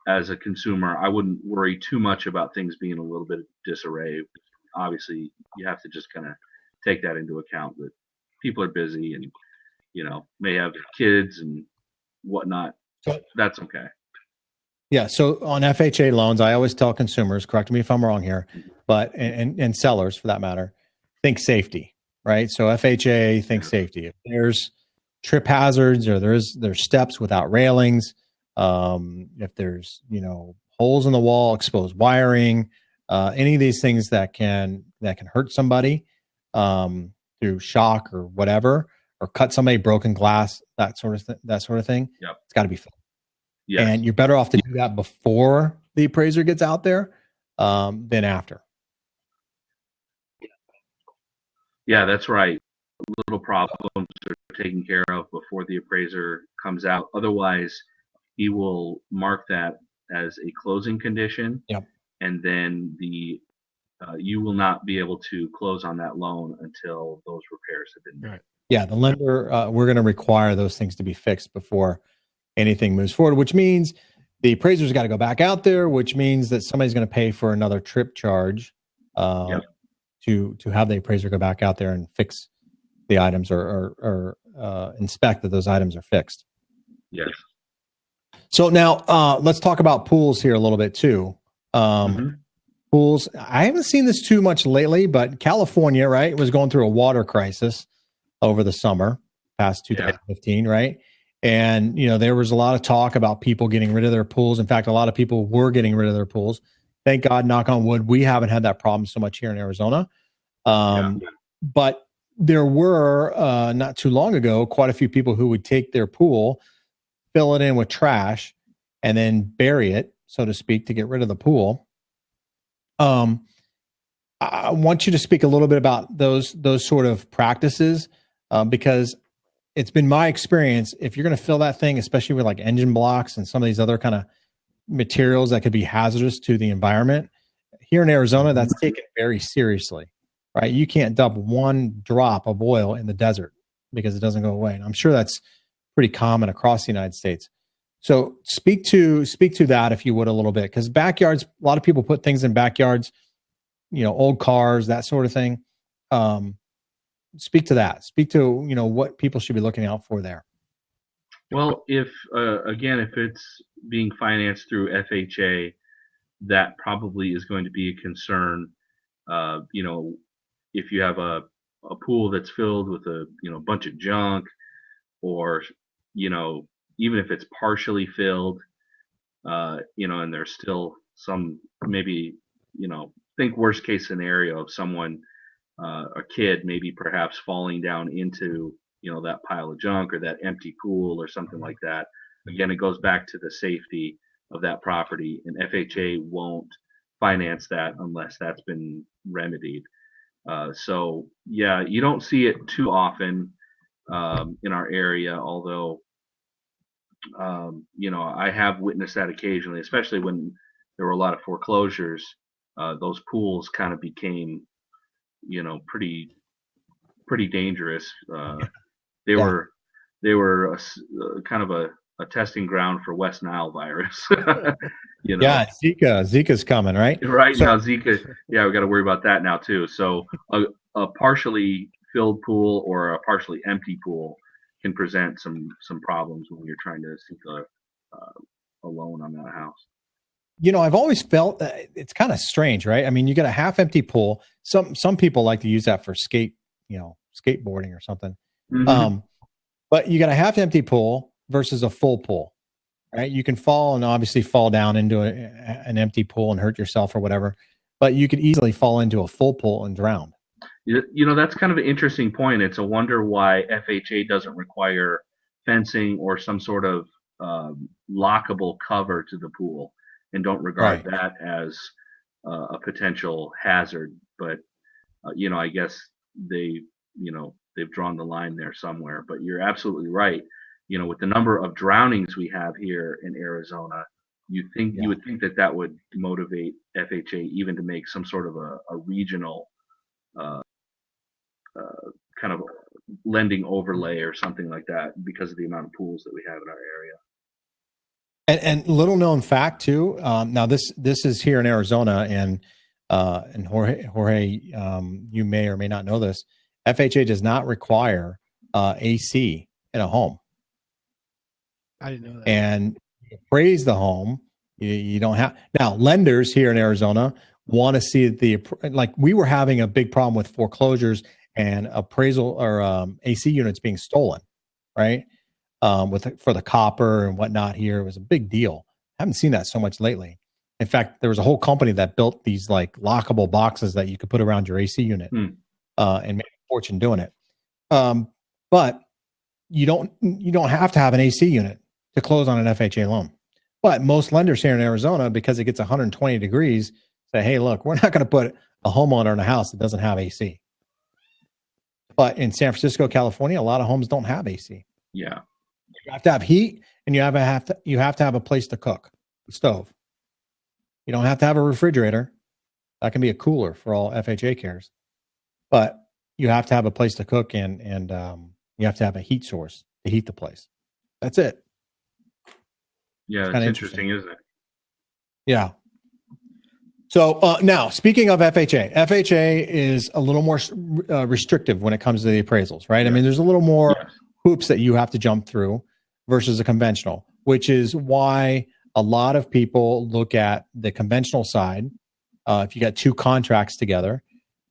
as a consumer, I wouldn't worry too much about things being a little bit disarray. Obviously, you have to just kind of take that into account that people are busy and may have kids and whatnot. So, That's okay. yeah. So on FHA loans, I always tell consumers, correct me if I'm wrong here, but and sellers for that matter, think safety, right? So FHA, think Yeah. safety. If there's trip hazards or there's steps without railings, if there's holes in the wall, exposed wiring, any of these things that can hurt somebody through shock or whatever, or cut somebody, broken glass, that sort of thing. Yep. It's got to be fixed. Yes. And you're better off to do that before the appraiser gets out there than after. Yeah, that's right. Little problems are taken care of before the appraiser comes out. Otherwise, he will mark that as a closing condition, Yep. and then you will not be able to close on that loan until those repairs have been made. Right. Yeah, the lender, we're going to require those things to be fixed before anything moves forward, which means the appraiser's got to go back out there, which means that somebody's going to pay for another trip charge Yep. to have the appraiser go back out there and fix the items or inspect that those items are fixed. Yes. So now let's talk about pools here a little bit too. Pools, I haven't seen this too much lately, but California, right, was going through a water crisis over the summer past 2015, right? And there was a lot of talk about people getting rid of their pools. In fact, a lot of people were getting rid of their pools. Thank God, knock on wood, we haven't had that problem so much here in Arizona. But there were not too long ago quite a few people who would take their pool, fill it in with trash, and then bury it, so to speak, to get rid of the pool. I want you to speak a little bit about those sort of practices because it's been my experience. If you're going to fill that thing, especially with like engine blocks and some of these other kind of materials that could be hazardous to the environment, here in Arizona, that's taken very seriously, right? You can't dump one drop of oil in the desert because it doesn't go away. And I'm sure that's pretty common across the United States. So speak to that, if you would, a little bit, because backyards, a lot of people put things in backyards, old cars, that sort of thing. Speak to that. Speak to, what people should be looking out for there. Well, if it's being financed through FHA, that probably is going to be a concern. If you have a pool that's filled with a bunch of junk, or even if it's partially filled, and there's still some, maybe, think worst case scenario of someone, a kid maybe perhaps falling down into, that pile of junk or that empty pool or something like that. Again, it goes back to the safety of that property, and FHA won't finance that unless that's been remedied. So yeah, you don't see it too often in our area, although I have witnessed that occasionally, especially when there were a lot of foreclosures. Those pools kind of became, pretty dangerous. They Yeah. were kind of a testing ground for West Nile virus. Yeah. Zika's coming, right? Right So now, Zika. Yeah, we got to worry about that now too. So a partially filled pool or a partially empty pool can present some problems when you're trying to seek a loan on that house. I've always felt that it's kind of strange, right? I mean, you got a half empty pool. Some people like to use that for skateboarding or something. Mm-hmm. But you got a half empty pool versus a full pool, right? You can fall down into an empty pool and hurt yourself or whatever, but you could easily fall into a full pool and drown. That's kind of an interesting point. It's a wonder why FHA doesn't require fencing or some sort of lockable cover to the pool, and don't regard that as a potential hazard. But I guess they've drawn the line there somewhere. But you're absolutely right. With the number of drownings we have here in Arizona, you would think that would motivate FHA even to make some sort of a regional kind of lending overlay or something like that because of the amount of pools that we have in our area. And little known fact too. Now this is here in Arizona, and Jorge, you may or may not know this. FHA does not require AC in a home. I didn't know that. And you appraise the home. You don't have now. Lenders here in Arizona want to see like we were having a big problem with foreclosures and appraisal or AC units being stolen, right? For the copper and whatnot here, it was a big deal. I haven't seen that so much lately. In fact, there was a whole company that built these like lockable boxes that you could put around your AC unit and make a fortune doing it. But you don't have to have an AC unit to close on an FHA loan. But most lenders here in Arizona, because it gets 120 degrees, say, hey, look, we're not going to put a homeowner in a house that doesn't have AC. But in San Francisco, California, a lot of homes don't have AC. Yeah. You have to have heat, and you have to have a place to cook, a stove. You don't have to have a refrigerator. That can be a cooler for all FHA cares. But you have to have a place to cook, and you have to have a heat source to heat the place. That's it. Yeah, it's interesting, isn't it? Yeah. So now, speaking of FHA is a little more restrictive when it comes to the appraisals, right? Yeah. I mean, there's a little more hoops that you have to jump through versus a conventional, which is why a lot of people look at the conventional side. If you got two contracts together,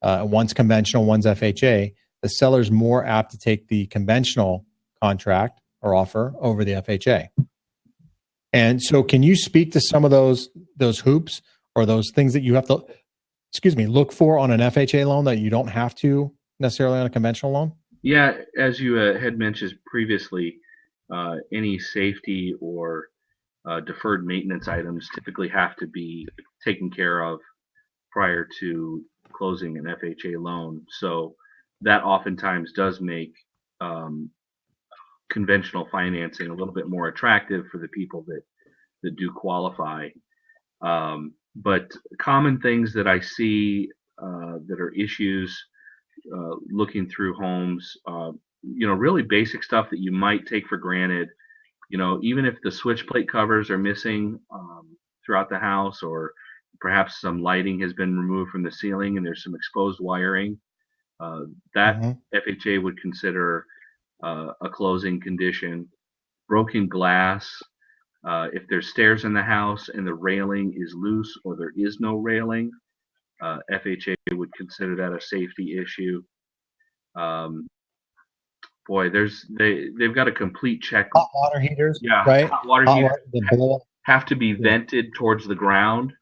one's conventional, one's FHA, the seller's more apt to take the conventional contract or offer over the FHA. And so can you speak to some of those hoops or those things that you have to, look for on an FHA loan that you don't have to necessarily on a conventional loan? Yeah, as you had mentioned previously, any safety or deferred maintenance items typically have to be taken care of prior to closing an FHA loan. So that oftentimes does make conventional financing a little bit more attractive for the people that do qualify. But common things that I see that are issues looking through homes, really basic stuff that you might take for granted. Even if the switch plate covers are missing throughout the house, or perhaps some lighting has been removed from the ceiling and there's some exposed wiring, that FHA would consider a closing condition. Broken glass, if there's stairs in the house and the railing is loose or there is no railing, FHA would consider that a safety issue. They've got a complete check. Hot water heaters, yeah, right? Hot water heaters have to be vented towards the ground.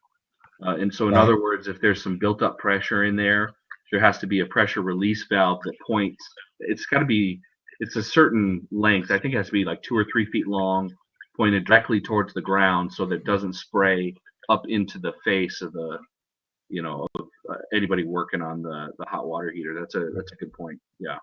And so in other words, if there's some built up pressure in there has to be a pressure release valve that points. It's a certain length. I think it has to be like 2 or 3 feet long, pointed directly towards the ground so that it doesn't spray up into the face of anybody working on the hot water heater. That's a good point. Yeah.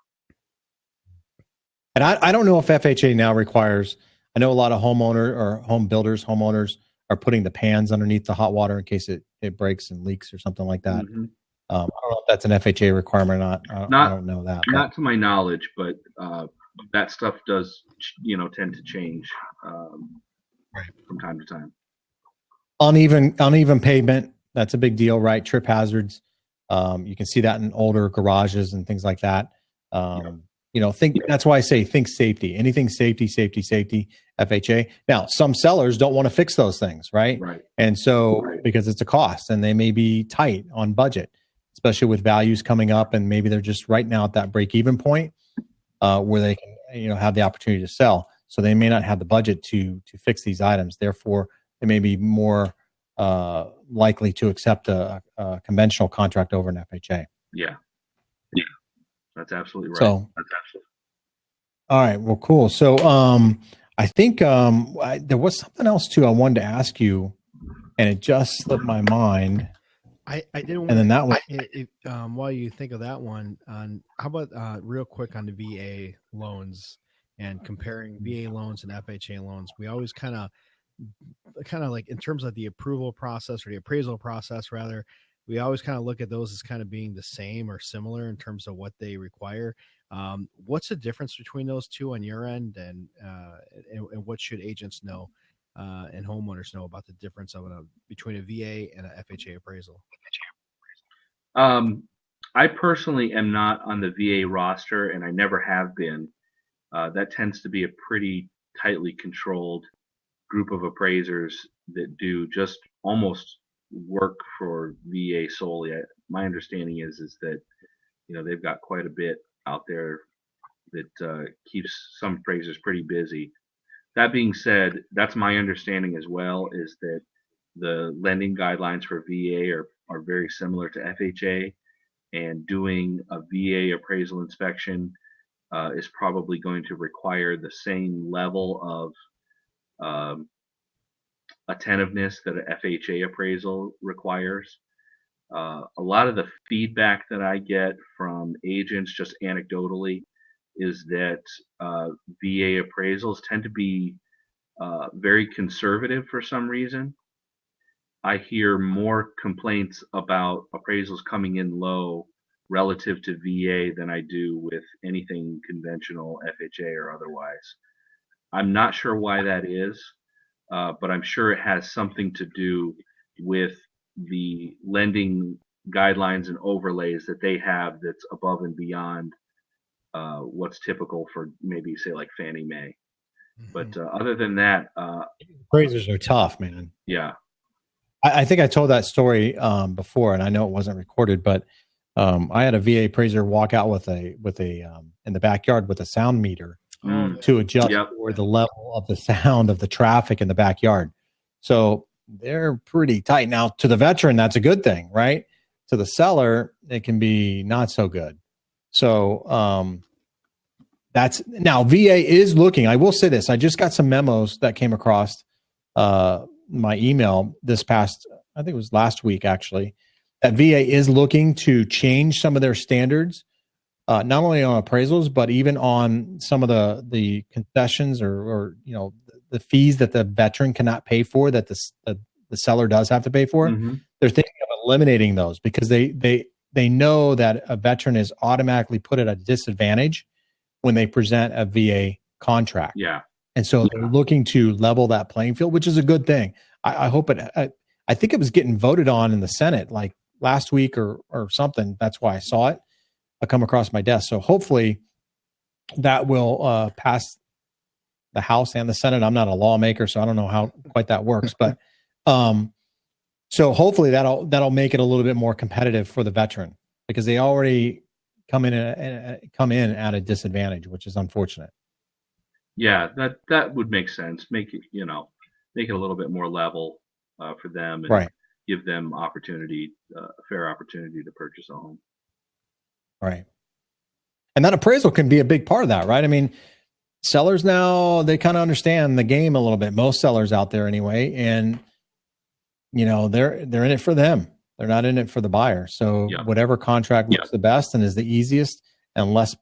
And I don't know if FHA now requires I know a lot of homeowners are putting the pans underneath the hot water in case it breaks and leaks or something like that. Mhm. I don't know if that's an FHA requirement or not. I don't know that. Not to my knowledge, but that stuff does, tend to change from time to time. Uneven pavement, that's a big deal, right? Trip hazards. You can see that in older garages and things like that. That's why I say think safety. Anything safety, FHA. Now, some sellers don't want to fix those things, right? Right. And so because it's a cost and they may be tight on budget, especially with values coming up, and maybe they're just right now at that break-even point where they can, have the opportunity to sell. So they may not have the budget to fix these items. Therefore, they may be more likely to accept a conventional contract over an FHA. Yeah. That's absolutely right. So, all right. Well, cool. So, I think there was something else too I wanted to ask you, and it just slipped my mind. I didn't. And then that one. While you think of that one, how about real quick on the VA loans and comparing VA loans and FHA loans? We always kind of like in terms of the approval process or the appraisal process, rather, we always kind of look at those as kind of being the same or similar in terms of what they require. What's the difference between those two on your end, and what should agents know and homeowners know about the difference of between a VA and a FHA appraisal? I personally am not on the VA roster, and I never have been. That tends to be a pretty tightly controlled group of appraisers that do just almost work for VA solely. My understanding is that they've got quite a bit out there that keeps some appraisers pretty busy. That being said, that's my understanding as well, is that the lending guidelines for VA are very similar to FHA, and doing a VA appraisal inspection is probably going to require the same level of attentiveness that an FHA appraisal requires. A lot of the feedback that I get from agents, just anecdotally, is that VA appraisals tend to be very conservative for some reason. I hear more complaints about appraisals coming in low relative to VA than I do with anything conventional, FHA or otherwise. I'm not sure why that is, but I'm sure it has something to do with the lending guidelines and overlays that they have that's above and beyond what's typical for maybe, say, like Fannie Mae. But other than that, appraisers are tough, man. Yeah. I think I told that story before, and I know it wasn't recorded, but I had a VA appraiser walk out with a in the backyard with a sound meter to adjust for the level of the sound of the traffic in the backyard. So they're pretty tight. Now, to the veteran, that's a good thing, right? To the seller, it can be not so good. So that's now VA is looking. I will say this: I just got some memos that came across my email this past, I think it was last week actually, that VA is looking to change some of their standards, not only on appraisals, but even on some of the concessions or the fees that the veteran cannot pay for, that the seller does have to pay for. Mm-hmm. They're thinking of eliminating those because they know that a veteran is automatically put at a disadvantage when they present a VA contract. Yeah. And so they're looking to level that playing field, which is a good thing. I hope it. I think it was getting voted on in the Senate like last week or something. That's why I saw it come across my desk. So hopefully that will pass the House and the Senate. I'm not a lawmaker, so I don't know how quite that works. But so hopefully that'll make it a little bit more competitive for the veteran, because they already come in at a disadvantage, which is unfortunate. Yeah, that would make sense. Make it a little bit more level for them, and give them a fair opportunity to purchase a home. Right. And that appraisal can be a big part of that, right? I mean, sellers now, they kind of understand the game a little bit. Most sellers out there anyway, and they're in it for them. They're not in it for the buyer. So whatever contract looks the best and is the easiest and less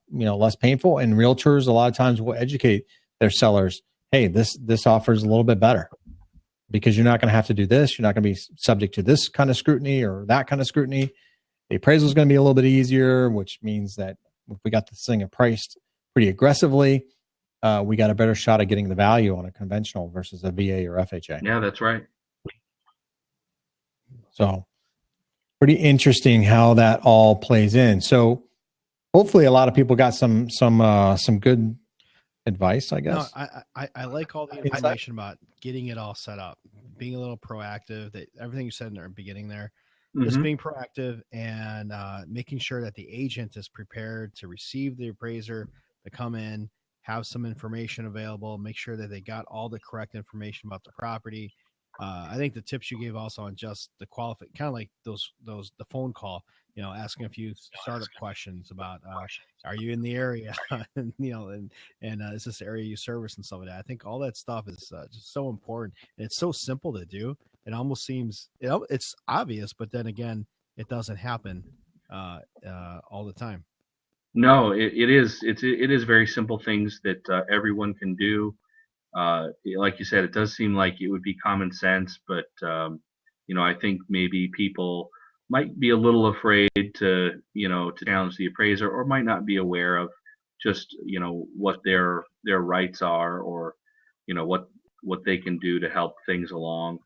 painful. And realtors a lot of times will educate their sellers, hey, this offers a little bit better because you're not going to have to do this. You're not going to be subject to this kind of scrutiny or that kind of scrutiny. The appraisal is going to be a little bit easier, which means that if we got this thing priced pretty aggressively, we got a better shot at getting the value on a conventional versus a VA or FHA. Yeah, that's right. So pretty interesting how that all plays in. So hopefully a lot of people got some good advice, I guess. No, I like all the information about getting it all set up, being a little proactive, that everything you said in the beginning there, just being proactive and making sure that the agent is prepared to receive the appraiser, to come in, have some information available, make sure that they got all the correct information about the property. I think the tips you gave also on just the kind of like the phone call, asking a few startup questions about, are you in the area? and, is this the area you service and stuff like that. I think all that stuff is just so important. And it's so simple to do. It almost seems, it's obvious, but then again, it doesn't happen all the time. No, it is very simple things that everyone can do. Like you said, it does seem like it would be common sense, but I think maybe people might be a little afraid to challenge the appraiser, or might not be aware of just what their rights are, or what they can do to help things along.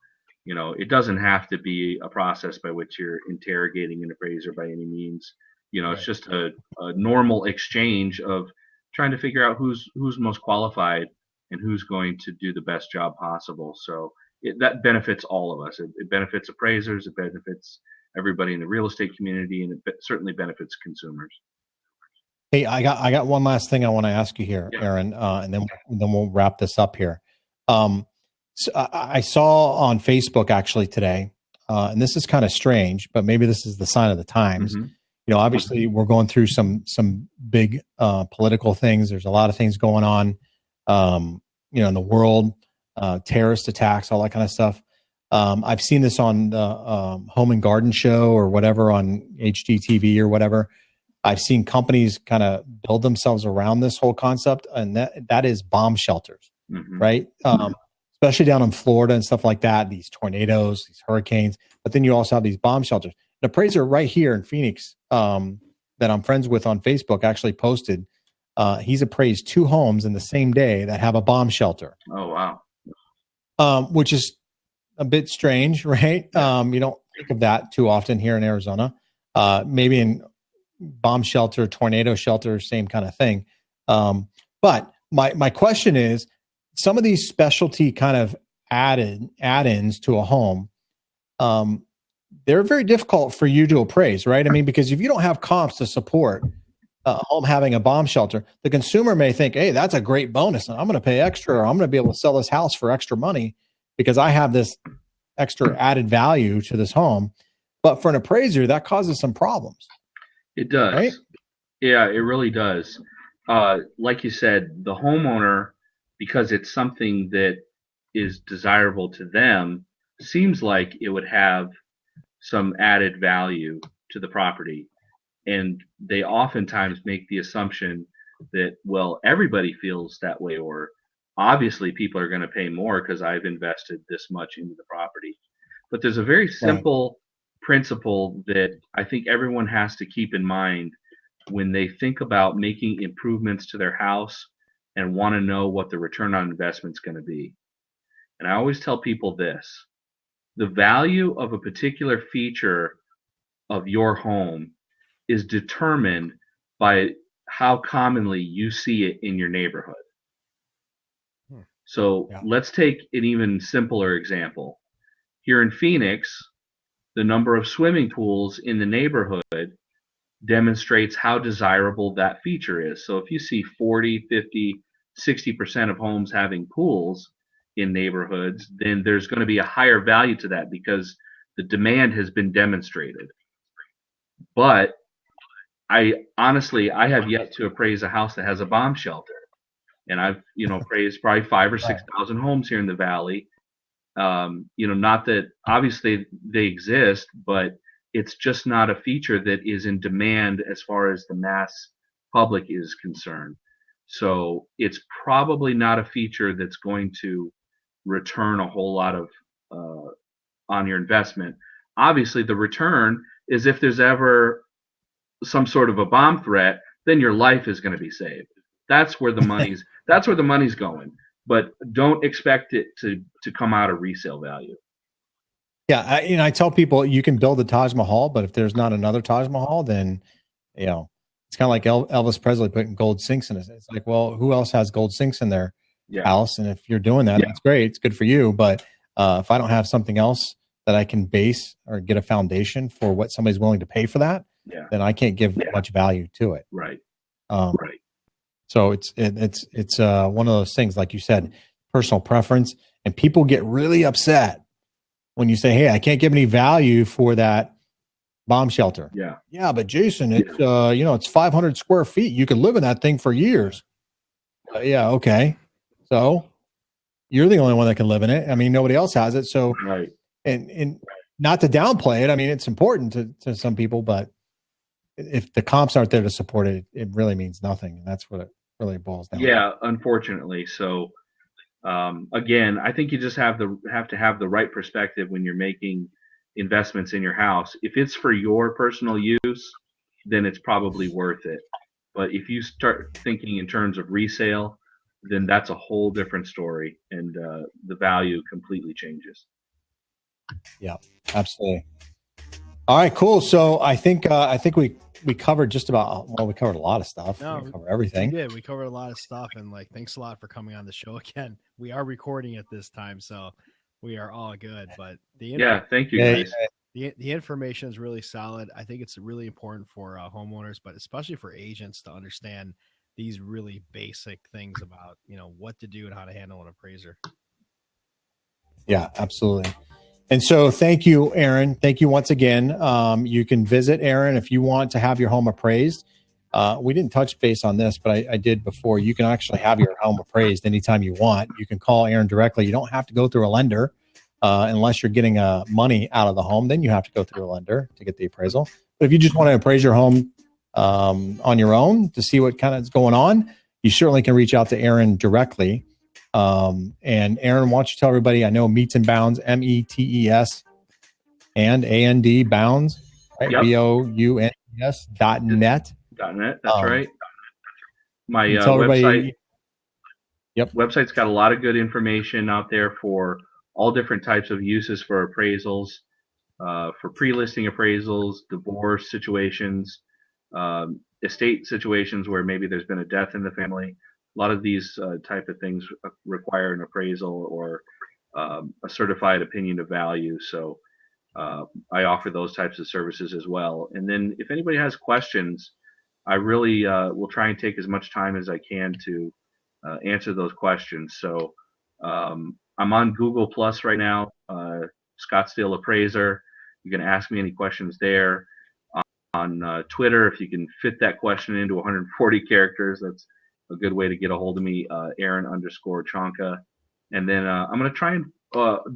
It doesn't have to be a process by which you're interrogating an appraiser by any means. It's just a normal exchange of trying to figure out who's most qualified and who's going to do the best job possible. So that benefits all of us. It benefits appraisers, it benefits everybody in the real estate community, and it certainly benefits consumers. Hey, I got one last thing I want to ask you here, Aaron, and then we'll wrap this up here. So I saw on Facebook actually today, and this is kind of strange, but maybe this is the sign of the times. Obviously we're going through some big political things. There's a lot of things going on, in the world, terrorist attacks, all that kind of stuff. I've seen this on the Home and Garden Show or whatever on HGTV or whatever. I've seen companies kind of build themselves around this whole concept, and that is bomb shelters, right? Especially down in Florida and stuff like that, these tornadoes, these hurricanes, but then you also have these bomb shelters. An appraiser right here in Phoenix that I'm friends with on Facebook actually posted, he's appraised 2 homes in the same day that have a bomb shelter. Oh, wow. Which is a bit strange, right? You don't think of that too often here in Arizona. Maybe in bomb shelter, tornado shelter, same kind of thing. But my question is, some of these specialty kind of add-ins to a home, they're very difficult for you to appraise, right? I mean, because if you don't have comps to support a home having a bomb shelter, the consumer may think, hey, that's a great bonus, and I'm going to pay extra, or I'm going to be able to sell this house for extra money because I have this extra added value to this home. But for an appraiser, that causes some problems. It does. Right? Yeah, it really does. Like you said, the homeowner, because it's something that is desirable to them, seems like it would have some added value to the property. And they oftentimes make the assumption that, well, everybody feels that way, or obviously people are going to pay more because I've invested this much into the property. But there's a very simple principle that I think everyone has to keep in mind when they think about making improvements to their house and want to know what the return on investment is going to be. And I always tell people this: the value of a particular feature of your home is determined by how commonly you see it in your neighborhood. So let's take an even simpler example. Here in Phoenix, the number of swimming pools in the neighborhood demonstrates how desirable that feature is. So if you see 40, 50, 60% of homes having pools in neighborhoods, then there's going to be a higher value to that because the demand has been demonstrated. But I have yet to appraise a house that has a bomb shelter. And I've, appraised probably 5,000 or 6,000 homes here in the Valley. Not that obviously they exist, but it's just not a feature that is in demand as far as the mass public is concerned. So it's probably not a feature that's going to return a whole lot of on your investment. Obviously, the return is if there's ever some sort of a bomb threat, then your life is going to be saved. That's where the money's going. But don't expect it to come out of resale value. Yeah, I tell people you can build a Taj Mahal, but if there's not another Taj Mahal, then it's kind of like Elvis Presley putting gold sinks in it. It's like, well, who else has gold sinks in their house? And if you're doing that, that's great. It's good for you. But if I don't have something else that I can base or get a foundation for what somebody's willing to pay for that, then I can't give much value to it. Right. Right. So it's one of those things, like you said, personal preference, and people get really upset when you say, "Hey, I can't give any value for that bomb shelter." Yeah, but Jayson, it's it's 500 square feet. You can live in that thing for years. Yeah, okay. So you're the only one that can live in it. I mean, nobody else has it. So and not to downplay it. I mean, it's important to some people, but if the comps aren't there to support it, it really means nothing. And that's what it really boils down to. Unfortunately. So again, I think you just have to have the right perspective when you're making investments in your house. If it's for your personal use, then it's probably worth it. But if you start thinking in terms of resale, then that's a whole different story, and the value completely changes. Yeah, absolutely. All right, cool. So I think we covered just about, we covered a lot of stuff. No, we covered everything. We did. We covered a lot of stuff, and thanks a lot for coming on the show again. We are recording at this time, so we are all good. But thank you guys. The information is really solid. I think it's really important for homeowners, but especially for agents to understand these really basic things about what to do and how to handle an appraiser. Yeah, absolutely. And so thank you, Aaron. Thank you once again. You can visit Aaron if you want to have your home appraised. We didn't touch base on this, but I did before. You can actually have your home appraised anytime you want. You can call Aaron directly. You don't have to go through a lender unless you're getting money out of the home. Then you have to go through a lender to get the appraisal. But if you just want to appraise your home on your own to see what kind of is going on, you certainly can reach out to Aaron directly. And Aaron, why don't you tell everybody, I know Meets and Bounds, METES and AND Bounds, right? Yep. BOUNDS.net. .net, that's right. My website. Website's got a lot of good information out there for all different types of uses for appraisals, for pre-listing appraisals, divorce situations, estate situations where maybe there's been a death in the family. A lot of these type of things require an appraisal or a certified opinion of value. So I offer those types of services as well. And then if anybody has questions, I really will try and take as much time as I can to answer those questions. So I'm on Google Plus right now, Scottsdale Appraiser. You can ask me any questions there. On Twitter, if you can fit that question into 140 characters, that's a good way to get a hold of me, Aaron_Chonka. And then I'm going to try and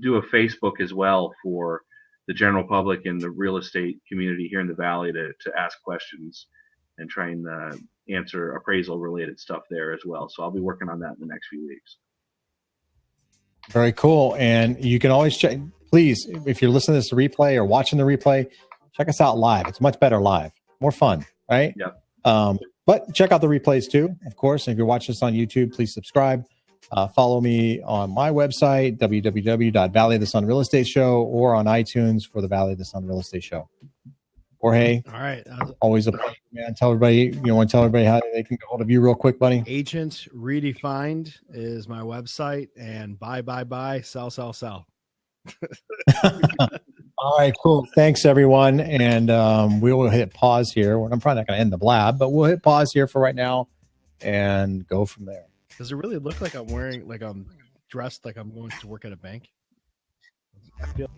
do a Facebook as well for the general public and the real estate community here in the Valley to ask questions and try and answer appraisal related stuff there as well. So I'll be working on that in the next few weeks. Very cool. And you can always check, please, if you're listening to this replay or watching the replay, check us out live. It's much better live, more fun, right? Yep. But check out the replays too, of course. If you're watching this on YouTube, please subscribe. Follow me on my website, www.Valley of the Sun Real Estate Show, or on iTunes for the Valley of the Sun Real Estate Show. Jorge, all right. Always a pleasure, man. Tell everybody, want to tell everybody how they can get hold of you real quick, buddy? Agent Redefined is my website, and buy, sell. All right, cool. Thanks, everyone. And we will hit pause here. I'm probably not going to end the blab, but we'll hit pause here for right now and go from there. Does it really look like I'm wearing, like I'm dressed like I'm going to work at a bank? I feel